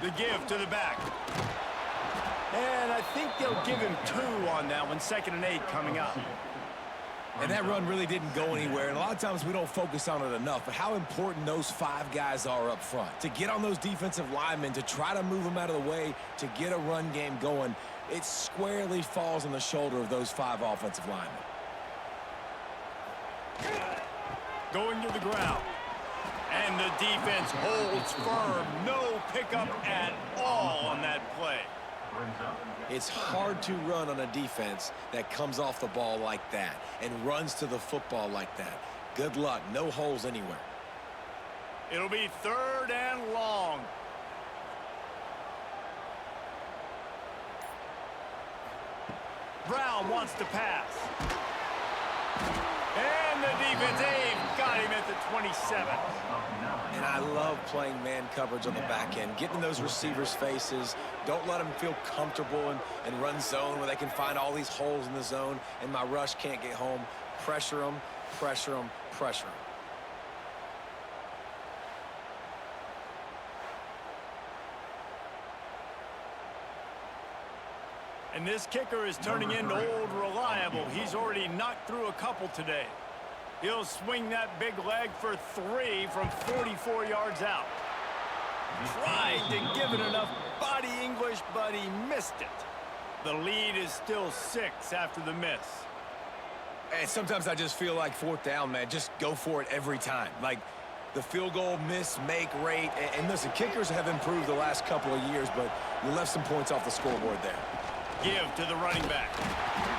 The give to the back. And I think they'll give him 2 on that one. 2nd and 8 coming up. And that run really didn't go anywhere. And a lot of times we don't focus on it enough, but how important those 5 guys are up front. To get on those defensive linemen, to try to move them out of the way, to get a run game going, it squarely falls on the shoulder of those 5 offensive linemen. Going to the ground. And the defense holds firm. No pickup at all on that play. It's hard to run on a defense that comes off the ball like that and runs to the football like that. Good luck. No holes anywhere. It'll be 3rd and long. Brown wants to pass. And the defense got him at the 27. And I love playing man coverage on the back end, getting in those receivers' faces. Don't let them feel comfortable and run zone where they can find all these holes in the zone and my rush can't get home. Pressure them, pressure them, pressure them. And this kicker is turning into old reliable. He's already knocked through a couple today. He'll swing that big leg for 3 from 44 yards out. Tried to give it enough body English, but he missed it. The lead is still 6 after the miss. And sometimes I just feel like 4th down, man, just go for it every time. Like the field goal miss-make rate. And listen, kickers have improved the last couple of years, but you left some points off the scoreboard there. Give to the running back.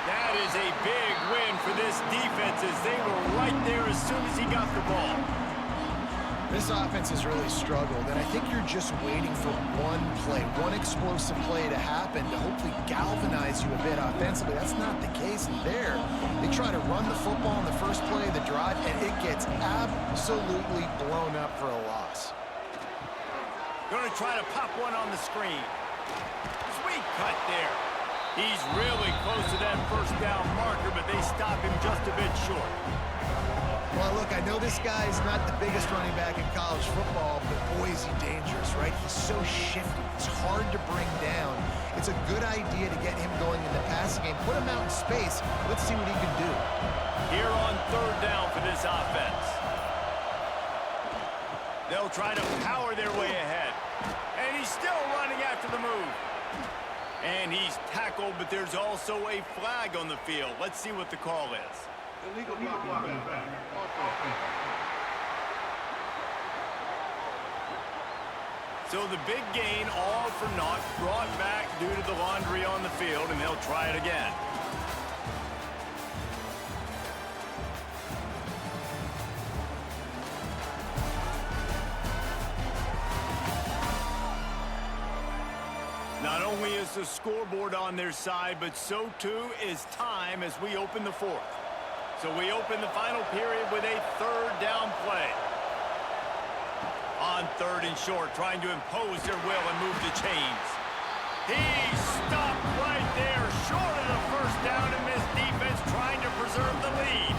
That is a big win for this defense as they were right there as soon as he got the ball. This offense has really struggled, and I think you're just waiting for one play, one explosive play to happen to hopefully galvanize you a bit offensively. That's not the case there. They try to run the football in the first play of the drive, and it gets absolutely blown up for a loss. Going to try to pop one on the screen. Sweet cut there. He's really close to that first down marker, but they stop him just a bit short. Well, look, I know this guy's not the biggest running back in college football, but boy, is he dangerous, right? He's so shifty. It's hard to bring down. It's a good idea to get him going in the passing game. Put him out in space. Let's see what he can do. Here on 3rd down for this offense. They'll try to power their way ahead. And he's still running after the move. And he's tackled, but there's also a flag on the field. Let's see what the call is. Illegal blocking back. So the big gain, all for naught, brought back due to the laundry on the field, and they'll try it again. Not only is the scoreboard on their side, but so too is time as we open the 4th. So we open the final period with a 3rd down play. On 3rd and short, trying to impose their will and move the chains. He stopped right there, short of the first down, and this defense trying to preserve the lead.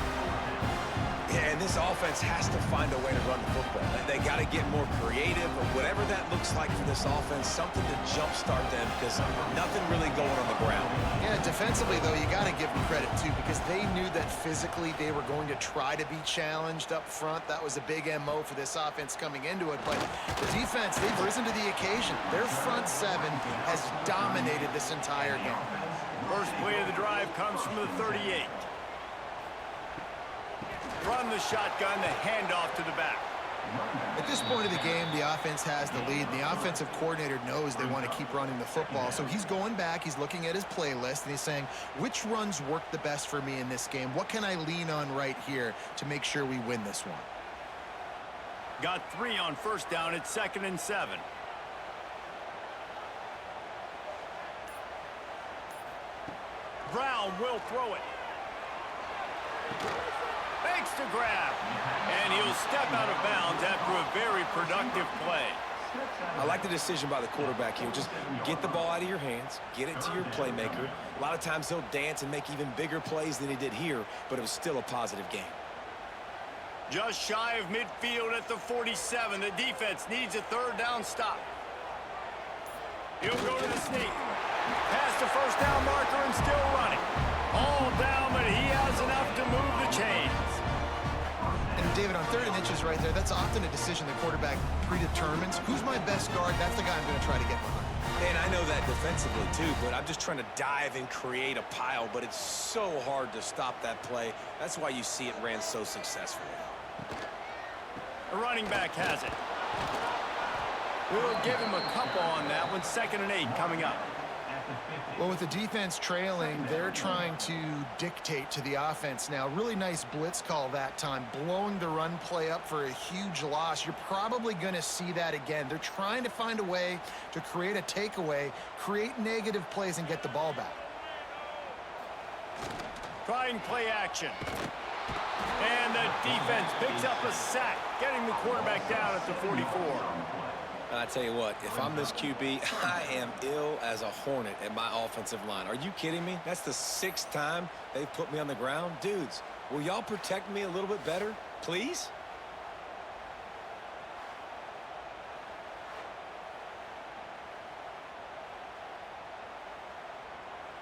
Yeah, and this offense has to find a way to run the football. They got to get more creative, or whatever that looks like for this offense, something to jumpstart them, because nothing really going on the ground. Yeah, defensively, though, you got to give them credit, too, because they knew that physically they were going to try to be challenged up front. That was a big MO for this offense coming into it. But the defense, they've risen to the occasion. Their front 7 has dominated this entire game. First play of the drive comes from the 38. Run the shotgun, the handoff to the back. At this point of the game, the offense has the lead, and the offensive coordinator knows they want to keep running the football. So he's going back, he's looking at his playlist, and he's saying, which runs work the best for me in this game? What can I lean on right here to make sure we win this one? Got 3 on 1st down at 2nd and 7. Brown will throw it. Makes the grab. And he'll step out of bounds after a very productive play. I like the decision by the quarterback here. Just get the ball out of your hands, get it to your playmaker. A lot of times he'll dance and make even bigger plays than he did here, but it was still a positive game. Just shy of midfield at the 47. The defense needs a 3rd down stop. He'll go to the sneak. Past the first down marker and still running. All down, but he has enough to move the chains. And David, on 3rd and inches right there, that's often a decision the quarterback predetermines. Who's my best guard? That's the guy I'm going to try to get behind. And I know that defensively too, but I'm just trying to dive and create a pile, but it's so hard to stop that play. That's why you see it ran so successfully. The running back has it. We'll give him a couple on that one. 2nd and 8 coming up. Well, with the defense trailing, they're trying to dictate to the offense now. Really nice blitz call that time, blowing the run play up for a huge loss. You're probably going to see that again. They're trying to find a way to create a takeaway, create negative plays, and get the ball back. Trying play action. And the defense picks up a sack, getting the quarterback down at the 44. And I tell you what, if I'm this QB, I am ill as a hornet at my offensive line. Are you kidding me? That's the 6th time they've put me on the ground. Dudes, will y'all protect me a little bit better, please?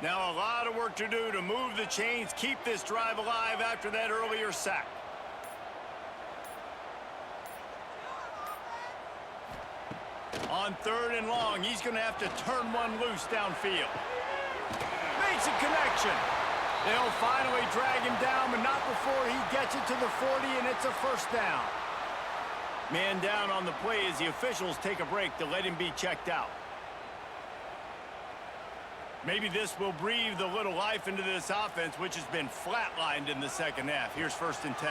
Now a lot of work to do to move the chains, keep this drive alive after that earlier sack. On 3rd and long, he's going to have to turn one loose downfield. Makes a connection. They'll finally drag him down, but not before he gets it to the 40, and it's a first down. Man down on the play as the officials take a break to let him be checked out. Maybe this will breathe a little life into this offense, which has been flatlined in the second half. Here's 1st and 10.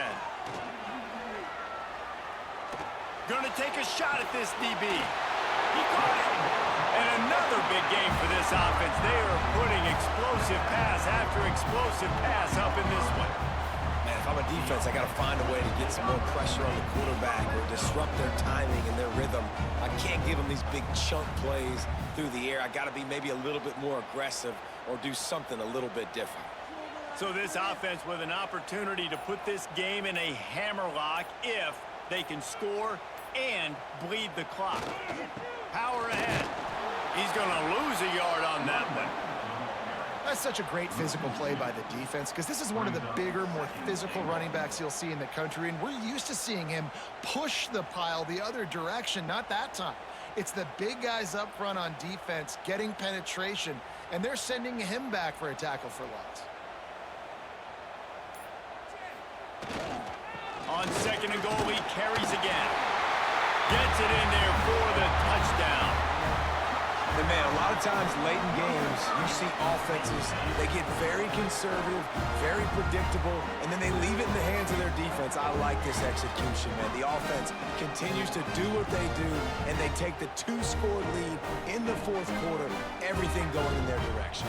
Gonna take a shot at this DB. He caught it. And another big game for this offense. They are putting explosive pass after explosive pass up in this one. Man, if I'm a defense, I got to find a way to get some more pressure on the quarterback or disrupt their timing and their rhythm. I can't give them these big chunk plays through the air. I got to be maybe a little bit more aggressive or do something a little bit different. So this offense with an opportunity to put this game in a hammerlock if they can score and bleed the clock. Power ahead. He's going to lose a yard on that one. That's such a great physical play by the defense because this is one of the bigger, more physical running backs you'll see in the country, and we're used to seeing him push the pile the other direction. Not that time. It's the big guys up front on defense getting penetration, and they're sending him back for a tackle for loss. On 2nd and goal, he carries again. Gets it in there for the touchdown. And man, a lot of times late in games, you see offenses, they get very conservative, very predictable, and then they leave it in the hands of their defense. I like this execution, man. The offense continues to do what they do, and they take the 2-score lead in the 4th quarter, everything going in their direction.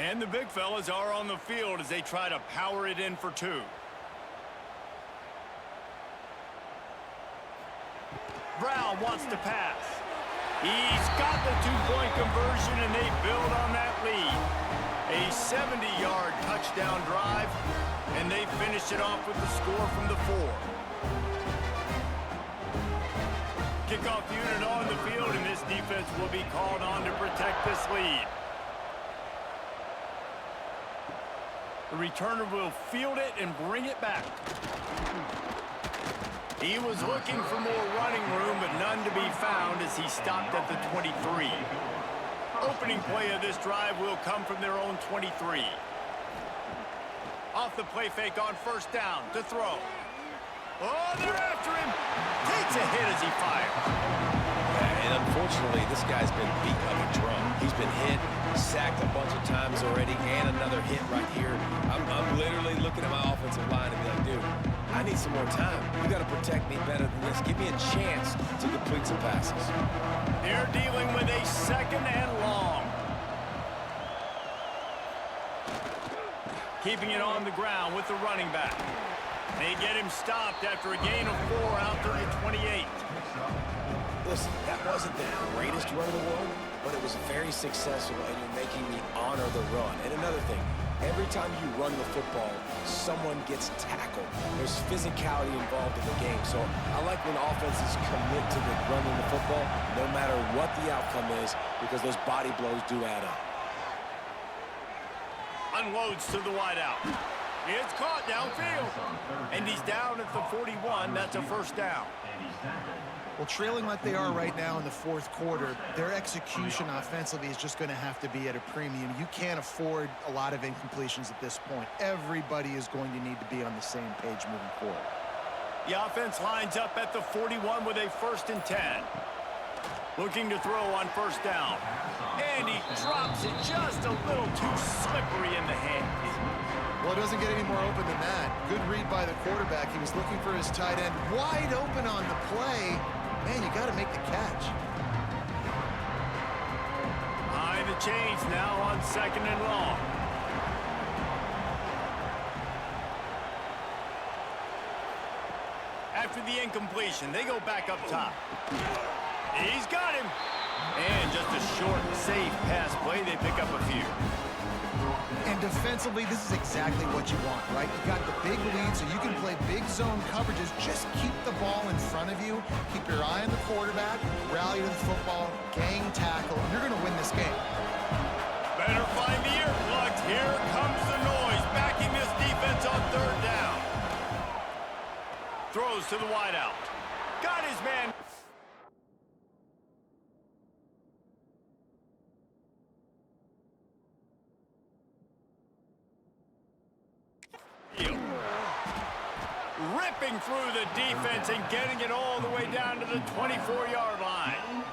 And the big fellas are on the field as they try to power it in for 2. Brown wants to pass. He's got the 2-point conversion, and they build on that lead. A 70-yard touchdown drive, and they finish it off with the score from the 4. Kickoff unit on the field, and this defense will be called on to protect this lead. The returner will field it and bring it back. He was looking for more running room, but none to be found as he stopped at the 23. Opening play of this drive will come from their own 23. Off the play fake on 1st down to throw. Oh, they're after him. Takes a hit as he fires. And unfortunately, this guy's been beat like a drum. He's been hit, sacked a bunch of times already, and another hit right here. I'm literally looking at my offensive line and be like, dude, I need some more time. You got to protect me better than this. Give me a chance to complete some passes. They're dealing with a 2nd and long. Keeping it on the ground with the running back. They get him stopped after a gain of 4 out to the 28. Listen, that wasn't the greatest run in the world, but it was very successful, and you're making me honor the run. And another thing, every time you run the football, someone gets tackled. There's physicality involved in the game. So I like when offenses commit to the running the football, no matter what the outcome is, because those body blows do add up. Unloads to the wideout. It's caught downfield. And he's down at the 41. That's a 1st down. Well, trailing like they are right now in the 4th quarter, their execution offensively is just going to have to be at a premium. You can't afford a lot of incompletions at this point. Everybody is going to need to be on the same page moving forward. The offense lines up at the 41 with a 1st and 10. Looking to throw on 1st down. And he drops it just a little too slippery in the hands. Well, it doesn't get any more open than that. Good read by the quarterback. He was looking for his tight end wide open on the play. Man, you got to make the catch. High the chains now on 2nd and long. After the incompletion, they go back up top. He's got him. And just a short, safe pass play. They pick up a few. And defensively, this is exactly what you want, right? You got the big lead, so you can play big zone coverages, just keep the ball in front of you, keep your eye on the quarterback, rally to the football, gang tackle, and you're going to win this game. Better find the earplugs. Here comes the noise, backing this defense on third down. Throws to the wideout. Got his man. Ripping through the defense and getting it all the way down to the 24-yard line.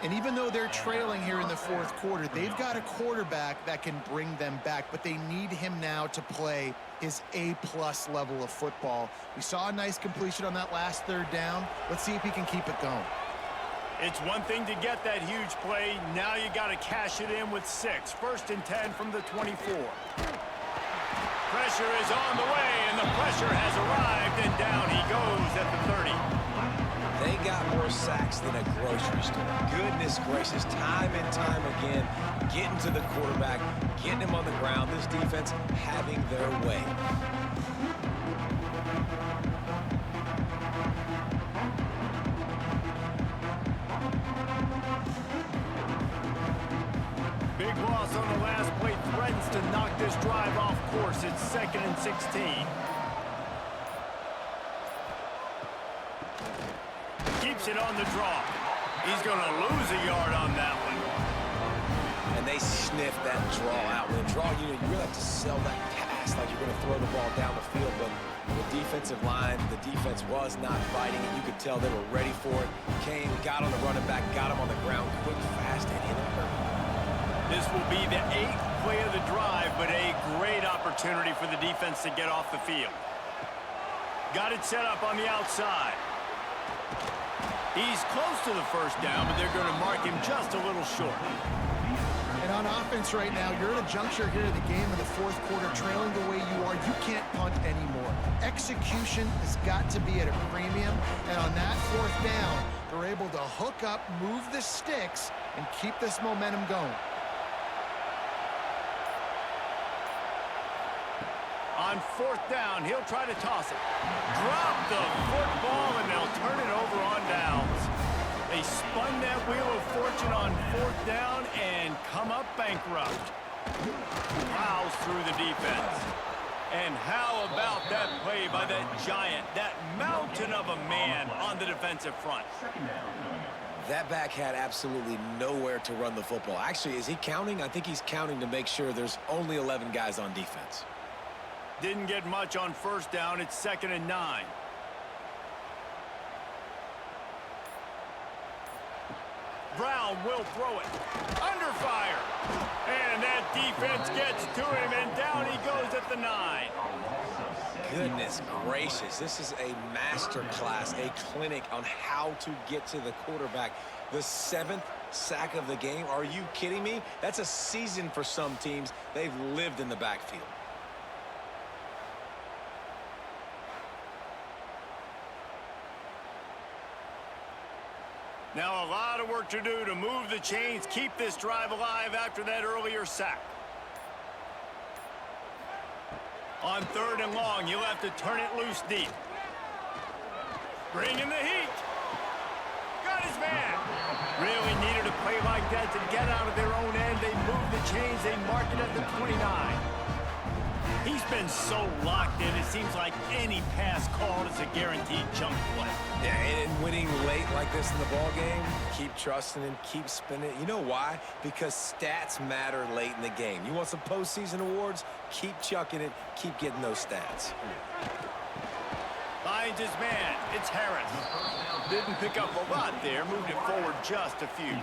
And even though they're trailing here in the fourth quarter, they've got a quarterback that can bring them back, but they need him now to play his A-plus level of football. We saw a nice completion on that last third down. Let's see if he can keep it going. It's one thing to get that huge play. Now you got to cash it in with 6. 1st and 10 from the 24. Pressure is on the way, and the pressure has arrived, and down he goes at the 30. They got more sacks than a grocery store. Goodness gracious, time and time again, getting to the quarterback, getting him on the ground. This defense having their way. Big loss on the last play, threatens to knock this drive off course. It's 2nd and 16. Keeps it on the draw. He's going to lose a yard on that one. And they sniff that draw out. When a draw, you really have to sell that pass like you're going to throw the ball down the field. But the defensive line, the defense was not fighting it. You could tell they were ready for it. Came, got on the running back, got him on the ground quick, fast, and hit him hurt. This will be the 8th play of the drive, but a great opportunity for the defense to get off the field. Got it set up on the outside. He's close to the first down, but they're going to mark him just a little short. And on offense right now, you're at a juncture here in the game in the fourth quarter, trailing the way you are. You can't punt anymore. Execution has got to be at a premium, and on that fourth down, they're able to hook up, move the sticks, and keep this momentum going. On 4th down, he'll try to toss it. Drop the football, and they'll turn it over on downs. They spun that wheel of fortune on 4th down and come up bankrupt. Plows through the defense. And how about that play by that giant, that mountain of a man on the defensive front? That back had absolutely nowhere to run the football. Actually, is he counting? I think he's counting to make sure there's only 11 guys on defense. Didn't get much on 1st down. It's 2nd and 9. Brown will throw it. Under fire. And that defense gets to him, and down he goes at the 9. Goodness gracious. This is a master class, a clinic on how to get to the quarterback. The 7th sack of the game. Are you kidding me? That's a season for some teams. They've lived in the backfield. Now a lot of work to do to move the chains, keep this drive alive after that earlier sack. On 3rd and long, you'll have to turn it loose deep. Bring in the heat. Got his man. Really needed a play like that to get out of their own end. They move the chains. They mark it at the 29. He's been so locked in, it seems like any pass called is a guaranteed jump play. Yeah, and winning late like this in the ball game, keep trusting him, keep spinning it. You know why? Because stats matter late in the game. You want some postseason awards? Keep chucking it, keep getting those stats. Finds his man. It's Harris. Didn't pick up a lot there, moved it forward just a few.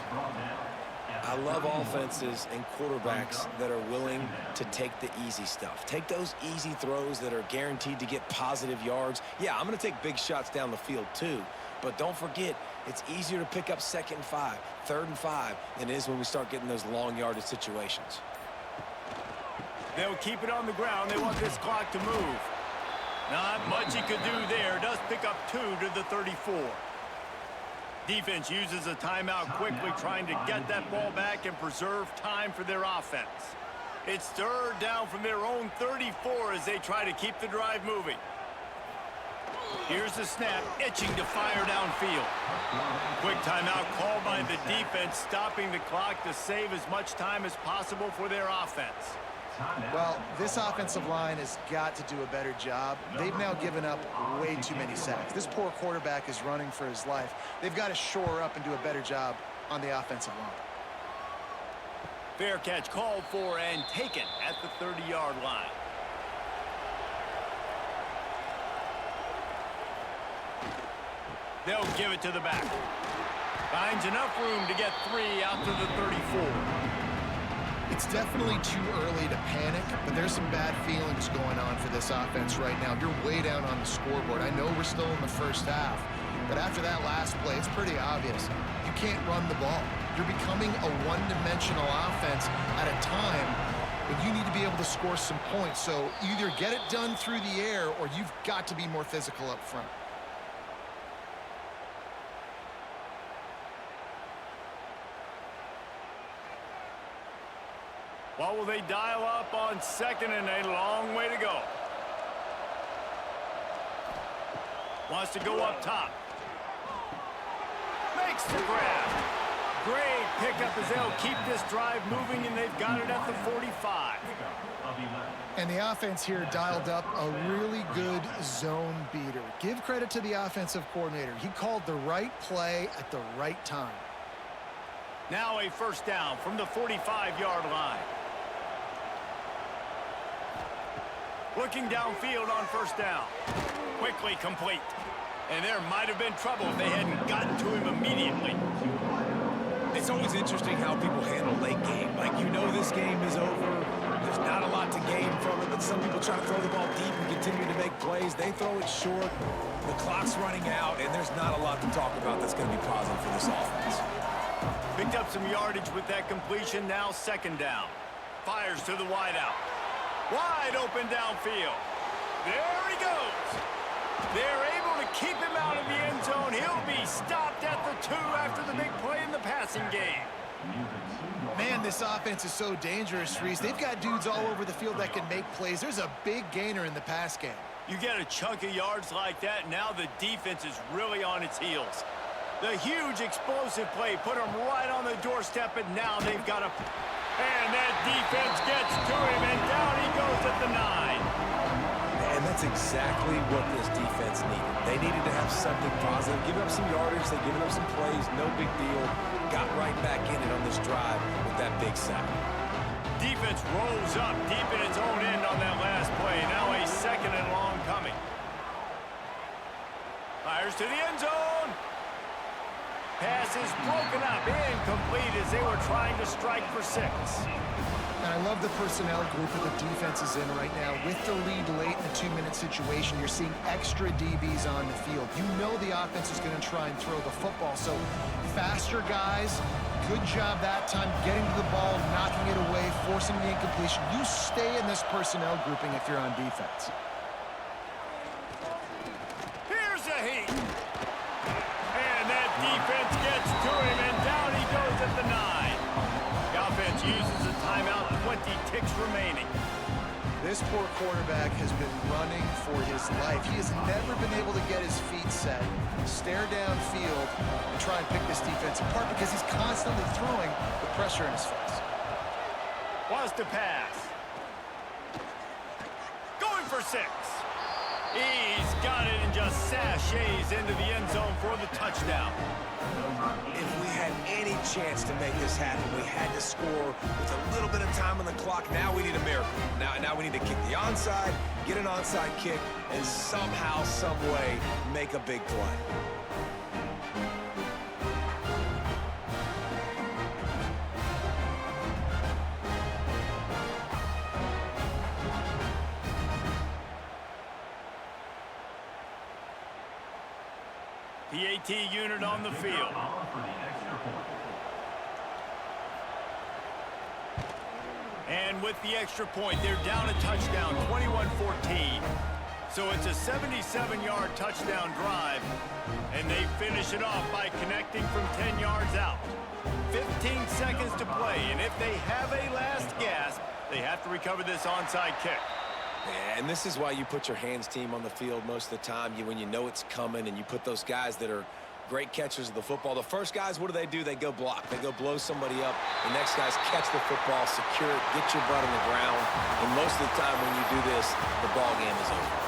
I love offenses and quarterbacks that are willing to take the easy stuff. Take those easy throws that are guaranteed to get positive yards. Yeah, I'm going to take big shots down the field too. But don't forget, it's easier to pick up 2nd and 5, 3rd and 5 than it is when we start getting those long yardage situations. They'll keep it on the ground. They want this clock to move. Not much he could do there. Does pick up 2 to the 34. Defense uses a timeout quickly, trying to get that ball back and preserve time for their offense. It's 3rd down from their own 34 as they try to keep the drive moving. Here's the snap, itching to fire downfield. Quick timeout called by the defense, stopping the clock to save as much time as possible for their offense. Well, this offensive line has got to do a better job. They've now given up way too many sacks. This poor quarterback is running for his life. They've got to shore up and do a better job on the offensive line. Fair catch called for and taken at the 30-yard line. They'll give it to the back. Finds enough room to get 3 out to the 34. It's definitely too early to panic, but there's some bad feelings going on for this offense right now. You're way down on the scoreboard. I know we're still in the first half, but after that last play, it's pretty obvious. You can't run the ball. You're becoming a one-dimensional offense at a time when you need to be able to score some points. So either get it done through the air or you've got to be more physical up front. What will they dial up on second and a long way to go? Wants to go up top. Makes the grab. Great pickup as they'll keep this drive moving, and they've got it at the 45. And the offense here dialed up a really good zone beater. Give credit to the offensive coordinator. He called the right play at the right time. Now a first down from the 45-yard line. Looking downfield on first down. Quickly complete. And there might have been trouble if they hadn't gotten to him immediately. It's always interesting how people handle late game. Like, you know this game is over. There's not a lot to gain from it, but some people try to throw the ball deep and continue to make plays. They throw it short. The clock's running out, and there's not a lot to talk about that's going to be positive for this offense. Picked up some yardage with that completion. Now second down. Fires to the wideout. Wide open downfield. There he goes. They're able to keep him out of the end zone. He'll be stopped at the 2 after the big play in the passing game. Man, this offense is so dangerous, Reese. They've got dudes all over the field that can make plays. There's a big gainer in the pass game. You get a chunk of yards like that, now the defense is really on its heels. The huge explosive play put them right on the doorstep, and now they've got a... And that defense gets to him, and down he goes at the 9. And that's exactly what this defense needed. They needed to have something positive. Give up some yardage. They given up some plays. No big deal. Got right back in it on this drive with that big sack. Defense rolls up deep in its own end on that last play. Now a second and long coming. Fires to the end zone. Pass is broken up, incomplete as they were trying to strike for 6. And I love the personnel group that the defense is in right now. With the lead late in a 2-minute situation, you're seeing extra DBs on the field. You know the offense is going to try and throw the football. So faster guys, good job that time getting to the ball, knocking it away, forcing the incompletion. You stay in this personnel grouping if you're on defense. Here's a heat. And that defense gets to him, and down he goes at the 9. The offense uses a timeout, 20 ticks remaining. This poor quarterback has been running for his life. He has never been able to get his feet set, stare downfield, and try and pick this defense apart because he's constantly throwing the pressure in his face. Wants to pass. Going for 6. He's got it and just sashays into the end zone for the touchdown. If we had any chance to make this happen, we had to score with a little bit of time on the clock. Now we need a miracle. Now we need to kick the onside, get an onside kick, and somehow, some way, make a big play. PAT unit on the field. And with the extra point, they're down a touchdown, 21-14. So it's a 77-yard touchdown drive, and they finish it off by connecting from 10 yards out. 15 seconds to play, and if they have a last gasp, they have to recover this onside kick. Yeah, and this is why you put your hands team on the field most of the time. When you know it's coming, and you put those guys that are great catchers of the football. The first guys, what do? They go block. They go blow somebody up. The next guys catch the football, secure it, get your butt on the ground. And most of the time when you do this, the ball game is over.